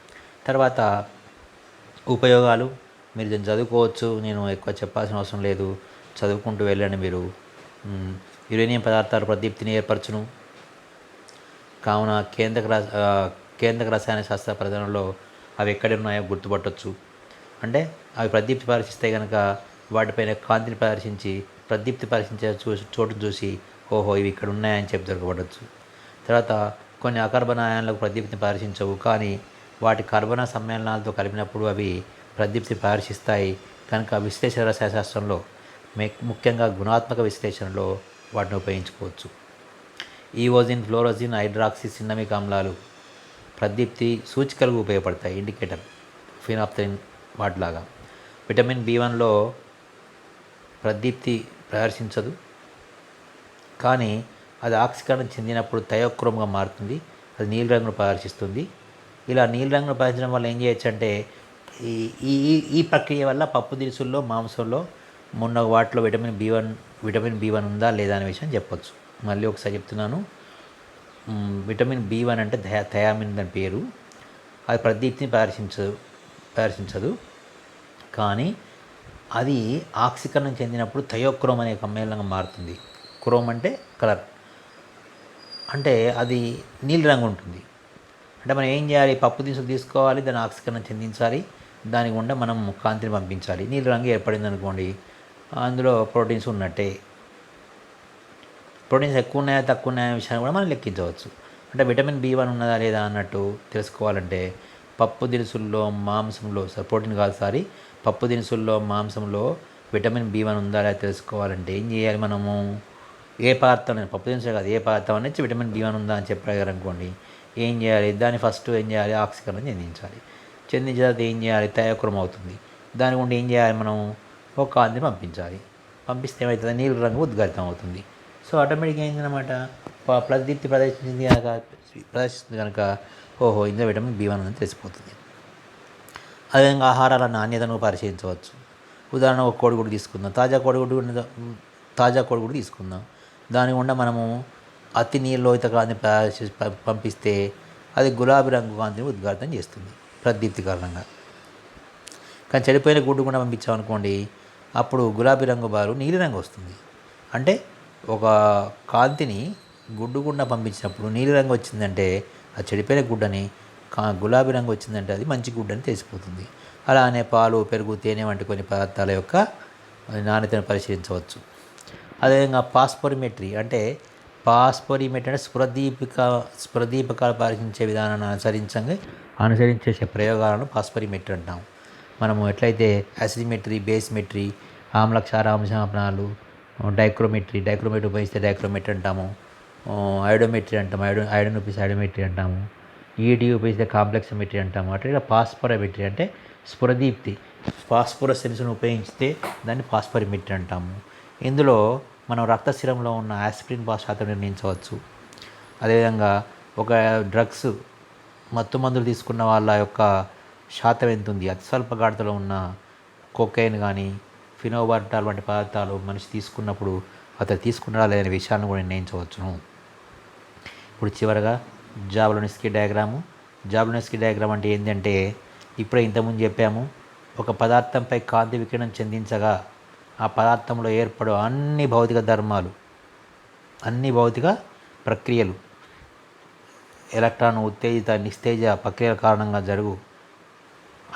తర్వాత ఉపయోగాలు మీరు దీన్ని చదువుకోవచ్చు, నేను ఎక్కువ చెప్పాల్సిన అవసరం లేదు, చదువుకుంటూ వెళ్ళండి మీరు. యురేనియం పదార్థాలు ప్రదీప్తిని ఏర్పరచును కావున కేంద్రక రసాయన శాస్త్ర పరిధానంలో అవి ఎక్కడ ఉన్నాయో గుర్తుపట్టవచ్చు. అంటే అవి ప్రదీప్తి పరీక్షిస్తాయి కనుక వాటిపైన కాంతిని ప్రదర్శించి ప్రదీప్తి పరీక్షించే చోటు చూసి ఓహో ఇవి ఇక్కడ ఉన్నాయని చెప్పి దొరకబడవచ్చు. తర్వాత కొన్ని అకర్బన అయాన్లకు ప్రదీప్తిని ప్రదర్శించవు, కానీ వాటి కర్బన సమ్మేళనాలతో కలిపినప్పుడు అవి ప్రదీప్తిని ప్రదర్శిస్తాయి కనుక విశ్లేషణ రసాయనశాస్త్రంలో ముఖ్యంగా గుణాత్మక విశ్లేషణలో వాటిని ఉపయోగించుకోవచ్చు. ఈఓజిన్, ఫ్లోరోజిన్, హైడ్రాక్సీ సిన్నమిక్ ఆమ్లాలు ప్రదీప్తి సూచికలకు ఉపయోగపడతాయి, ఇండికేటర్, ఫినాప్థలిన్ వాటిలాగా. విటమిన్ B1లో ప్రదీప్తి ప్రదర్శించదు, కానీ అది ఆక్సీకరణ చెందినప్పుడు థయోక్రోమ్గా మారుతుంది, అది నీలిరంగును ప్రదర్శిస్తుంది. ఇలా నీలిరంగును ప్రదర్శించడం వల్ల ఏం చేయొచ్చు అంటే ఈ ప్రక్రియ వల్ల పప్పు దినుసుల్లో, మాంసంలో మొన్న వాటిలో విటమిన్ బి వన్ ఉందా లేదా అనే విషయం చెప్పొచ్చు. మళ్ళీ ఒకసారి చెప్తున్నాను, విటమిన్ B1 అంటే థయామిన్ దాని పేరు. అది ప్రదీప్తిని ప్రదర్శించదు, కానీ అది ఆక్సీకరణం చెందినప్పుడు థయోక్రోమ్ అనే సమ్మేళనంగా మారుతుంది. క్రోమ్ అంటే కలర్, అంటే అది నీలి రంగు ఉంటుంది. అంటే మనం ఏం చేయాలి, పప్పు దినుసులు తీసుకోవాలి, దాన్ని ఆక్సీకరణం చెందించాలి, దాని గుండా మనం కాంతిని పంపించాలి. నీలి రంగు ఏర్పడింది అనుకోండి, అందులో ప్రోటీన్స్ ఉన్నట్టే. ప్రోటీన్స్ ఎక్కువ ఉన్నాయా తక్కువ ఉన్నాయా విషయాన్ని కూడా మనం లెక్కించవచ్చు. అంటే విటమిన్ B1 ఉన్నదా లేదా అన్నట్టు తెలుసుకోవాలంటే పప్పు దినుసుల్లో, మాంసంలో ప్రోటీన్ కాదు పప్పు దినుసుల్లో, మాంసంలో విటమిన్ B1 ఉందా లేదా తెలుసుకోవాలంటే ఏం చేయాలి, మనము ఏ పదార్థం, పప్పు దినుసులు కాదు ఏ పదార్థం అనేది విటమిన్ B1 ఉందా అని చెప్పగలరనుకోండి, ఏం చేయాలి, దాన్ని ఫస్ట్ ఏం చేయాలి, ఆక్సీకరణ చెందించాలి. చెందించిన తర్వాత ఏం చేయాలి, థయోక్రోమ్ అవుతుంది. దాని గుండా ఏం చేయాలి, మనం ఒక కాంతిని పంపించాలి. పంపిస్తే ఏమవుతుంది, నీలి రంగు ఉద్గారితం అవుతుంది. సో ఆటోమేటిక్గా ఏంటన్నమాట, ప్రదీప్తి ప్రదర్శిస్తుంది కనుక ఓహో ఇందులో విటమిన్ B1 అని తెలిసిపోతుంది. అదేవిధంగా ఆహారాల నాణ్యతను పరిశీలించవచ్చు. ఉదాహరణ ఒక కోడిగుడ్డు తీసుకుందాం. తాజా కోడిగుడ్డు తాజా కోడిగుడ్డు తీసుకుందాం. దాని గుండా మనము అతి నీలోహిత కాంతిని తయారు చేసి పంపిస్తే అది గులాబీ రంగు కాంతిని ఉద్గారితం చేస్తుంది ప్రదీప్తి కారణంగా. కానీ చెడిపోయిన గుడ్డు గుండా పంపించామనుకోండి, అప్పుడు గులాబీ రంగు బారు నీలిరంగు వస్తుంది. అంటే ఒక కాంతిని గుడ్డు గుండా పంపించినప్పుడు నీలిరంగు వచ్చిందంటే అది చెడిపోయిన గుడ్డని, గులాబీ రంగు వచ్చిందంటే అది మంచి గుడ్డని తెలిసిపోతుంది. అలానే పాలు, పెరుగు, తేనె వంటి కొన్ని పదార్థాల యొక్క నాణ్యతను పరిశీలించవచ్చు. అదేవిధంగా పాస్పోరిమెట్రీ అంటే స్ఫురదీపకాలు పరీక్షించే విధానాన్ని అనుసరించే ప్రయోగాలను పాస్పోరిమెట్రీ అంటాం. మనము ఎట్లయితే యాసిడిమెట్రీ, బేసిమెట్రీ, ఆమ్ల క్షారాంశాపనాలు, డైక్రోమెట్రీ ఉపయోగిస్తే డైక్రోమెట్రీ అంటాము. ఐడోమెట్రీ అంటాము, ఐడోన్ ఉపయోగిస్తే ఐడోమెట్రీ అంటాము. ఈడి ఉపయోగిస్తే కాంప్లెక్సోమెట్రీ అంటాము. అట్లా పాస్పోరిమెట్రీ అంటే స్ఫురదీప్తి, ఫాస్ఫరస్ సెన్స్ను ఉపయోగిస్తే దాన్ని పాస్పోరిమెట్రీ అంటాము. ఇందులో మనం రక్తశిరంలో ఉన్న యాస్పిరిన్ శాతం నిర్ణయించవచ్చు. అదేవిధంగా ఒక డ్రగ్స్ మత్తు మందులు తీసుకున్న వాళ్ళ యొక్క శాతం ఎంత ఉంది, అతి స్వల్ప గాఢతలో ఉన్న కోకైన్ కానీ ఫినోబార్టాల్ వంటి పదార్థాలు మనిషి తీసుకున్నప్పుడు అతను తీసుకున్నాడా లేదనే విషయాన్ని కూడా నిర్ణయించవచ్చును. ఇప్పుడు చివరగా జాబ్లోనిస్కీ డయాగ్రామ్ అంటే ఏంటంటే, ఇప్పుడే ఇంతకుముందు చెప్పాము, ఒక పదార్థంపై కాంతి వికిరణం చెందించగా ఆ పదార్థంలో ఏర్పడే అన్ని భౌతిక ధర్మాలు, అన్ని భౌతిక ప్రక్రియలు, ఎలక్ట్రాన్ ఉత్తేజిత నిస్తేజ ప్రక్రియల కారణంగా జరుగు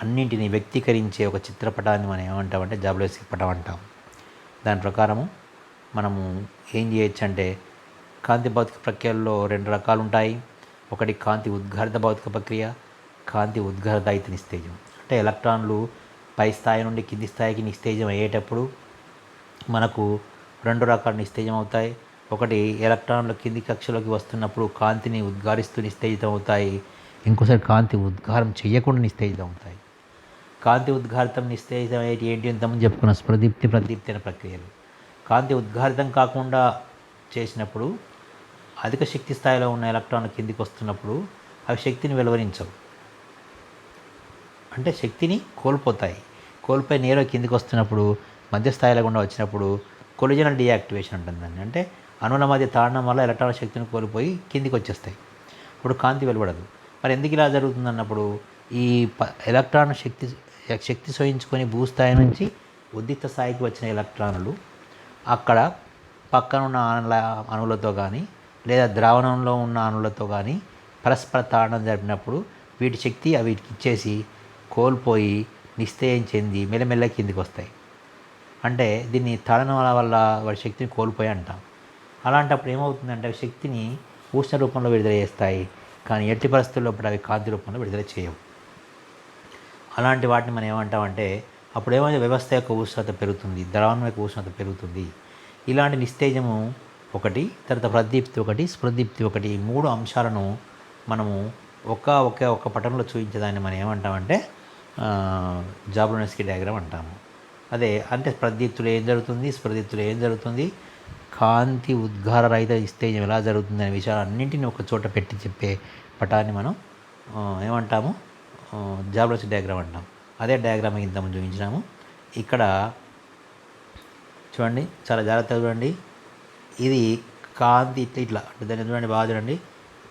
అన్నింటినీ వ్యక్తీకరించే ఒక చిత్రపటాన్ని మనం ఏమంటామంటే జాబ్లోనిస్కీ పటం అంటాం. దాని ప్రకారము మనము ఏం చేయొచ్చు అంటే, కాంతి భౌతిక ప్రక్రియల్లో 2 రకాలు ఉంటాయి. ఒకటి కాంతి ఉద్గారిత భౌతిక ప్రక్రియ, కాంతి ఉద్గారిత నిస్తేజం. అంటే ఎలక్ట్రాన్లు పై స్థాయి నుండి కింది స్థాయికి నిస్తేజం అయ్యేటప్పుడు మనకు 2 రకాల నిస్తేజం అవుతాయి. ఒకటి ఎలక్ట్రాన్లు కింది కక్షలోకి వస్తున్నప్పుడు కాంతిని ఉద్గారిస్తూ నిస్తేజితం అవుతాయి. ఇంకోసారి కాంతి ఉద్గారం చేయకుండా నిస్తేజితం అవుతాయి. కాంతి ఉద్గారితం నిస్తేజితం ఏంటి ఇంతకుముందు చెప్పుకున్నాం, ప్రదీప్తి అనే ప్రక్రియలు. కాంతి ఉద్గారితం కాకుండా చేసినప్పుడు అధిక శక్తి స్థాయిలో ఉన్న ఎలక్ట్రాన్లు కిందికి వస్తున్నప్పుడు అవి శక్తిని వెలువరించవు, అంటే శక్తిని కోల్పోయి నేరుగా కిందికి వస్తున్నప్పుడు మధ్య స్థాయిలో గుండా వచ్చినప్పుడు కొలిజనల్ డీయాక్టివేషన్ ఉంటుందండి. అంటే అణువుల మధ్య తాడడం వల్ల ఎలక్ట్రాన్ శక్తిని కోల్పోయి కిందికి వచ్చేస్తాయి. ఇప్పుడు కాంతి వెలువడదు. మరి ఎందుకు ఇలా జరుగుతుంది అన్నప్పుడు, ఈ ఎలక్ట్రాన్ శక్తి సోయించుకొని భూస్థాయి నుంచి ఉద్రిక్త స్థాయికి వచ్చిన ఎలక్ట్రాన్లు అక్కడ పక్కన ఉన్న అణువులతో కానీ లేదా ద్రావణంలో ఉన్న అణువులతో కానీ పరస్పర తాడనం జరిపినప్పుడు వీటి శక్తి వీటికి ఇచ్చేసి కోల్పోయి నిస్తేజం చెంది మెల్లమెల్ల కిందికి వస్తాయి. అంటే దీన్ని తాడనం వల్ల వాడి శక్తిని కోల్పోయి అంటాం. అలాంటప్పుడు ఏమవుతుందంటే అవి శక్తిని ఉష్ణ రూపంలో విడుదల చేస్తాయి, కానీ ఎట్టి పరిస్థితుల్లో అవి కాంతి రూపంలో విడుదల చేయవు. అలాంటి వాటిని మనం ఏమంటామంటే, అప్పుడు ఏమైనా వ్యవస్థ యొక్క ఉష్ణత పెరుగుతుంది, ద్రవణం యొక్క ఉష్ణత పెరుగుతుంది. ఇలాంటి నిస్తేజము ఒకటి, తర్వాత ప్రదీప్తి ఒకటి, స్ఫురదీప్తి ఒకటి, 3 అంశాలను మనము ఒక పటంలో చూపించేదాన్ని మనం ఏమంటామంటే జాబ్లోనిస్కీ డయాగ్రామ్ అంటాము. అదే అంటే ప్రదీప్తిలో ఏం జరుగుతుంది, స్ఫురదీప్తిలో ఏం జరుగుతుంది, కాంతి ఉద్గార రహిత నిస్తేజం ఎలా జరుగుతుంది అనే విషయాలన్నింటినీ ఒక చోట పెట్టి చెప్పే పటాన్ని మనం ఏమంటాము, జాబ్లోనిస్కీ డయాగ్రామ్ అంటాం. అదే డయాగ్రామ్ ఇంతకుముందు చూపించినాము. ఇక్కడ చూడండి, చాలా జాగ్రత్తగా చూడండి. ఇది కాంతి ఇట్లా అంటే దాన్ని చూడండి, బాగా చూడండి.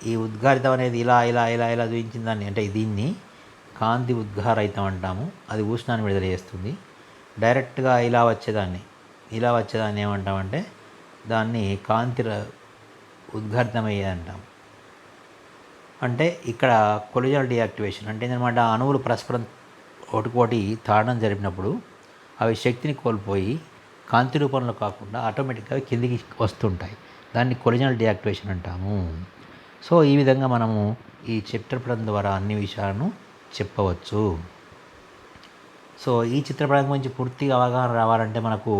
ఈ ఉద్గారితం అనేది ఇలా ఇలా ఇలా ఇలా చూపించిన దాన్ని, అంటే దీన్ని కాంతి ఉద్గారహితం అంటాము. అది ఉష్ణాన్ని విడుదల చేస్తుంది. డైరెక్ట్గా ఇలా వచ్చేదాన్ని ఏమంటామంటే దాన్ని కాంతి ఉద్గారితమయ్యేది అంటాం. అంటే ఇక్కడ కొలిజనల్ డీయాక్టివేషన్ అంటే ఏంటన్నమాట, అణువులు పరస్పరం ఒకటికోటి తాడనం జరిపినప్పుడు అవి శక్తిని కోల్పోయి కాంతి రూపంలో కాకుండా ఆటోమేటిక్గా కిందికి వస్తుంటాయి. దాన్ని కొలిజనల్ డీయాక్టివేషన్ అంటాము. సో ఈ విధంగా మనము ఈ చిత్రపటం ద్వారా అన్ని విషయాలను చెప్పవచ్చు. సో ఈ చిత్రపటం గురించి పూర్తిగా అవగాహన రావాలంటే మనకు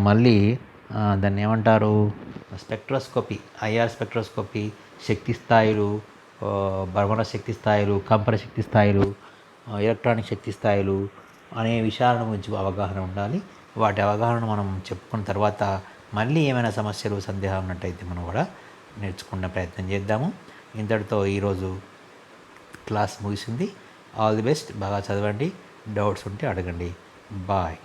మళ్ళీ దాన్ని ఏమంటారు, స్పెక్ట్రోస్కోపీ, ఐఆర్ స్పెక్ట్రోస్కోపీ, శక్తి స్థాయిలు, భ్రమణ శక్తి స్థాయిలు, కంపన శక్తి స్థాయిలు, ఎలక్ట్రానిక్ శక్తి స్థాయిలు అనే విషయాల గురించి అవగాహన ఉండాలి. వాటి అవగాహన మనం చెప్పుకున్న తర్వాత మళ్ళీ ఏమైనా సమస్యలు, సందేహాలు ఉన్నట్టయితే మనం కూడా నేర్చుకునే ప్రయత్నం చేద్దాము. ఇంతటితో ఈరోజు క్లాస్ ముగిసింది. All the best. బాగా చదవండి. డౌట్స్ ఉంటే అడగండి. బాయ్.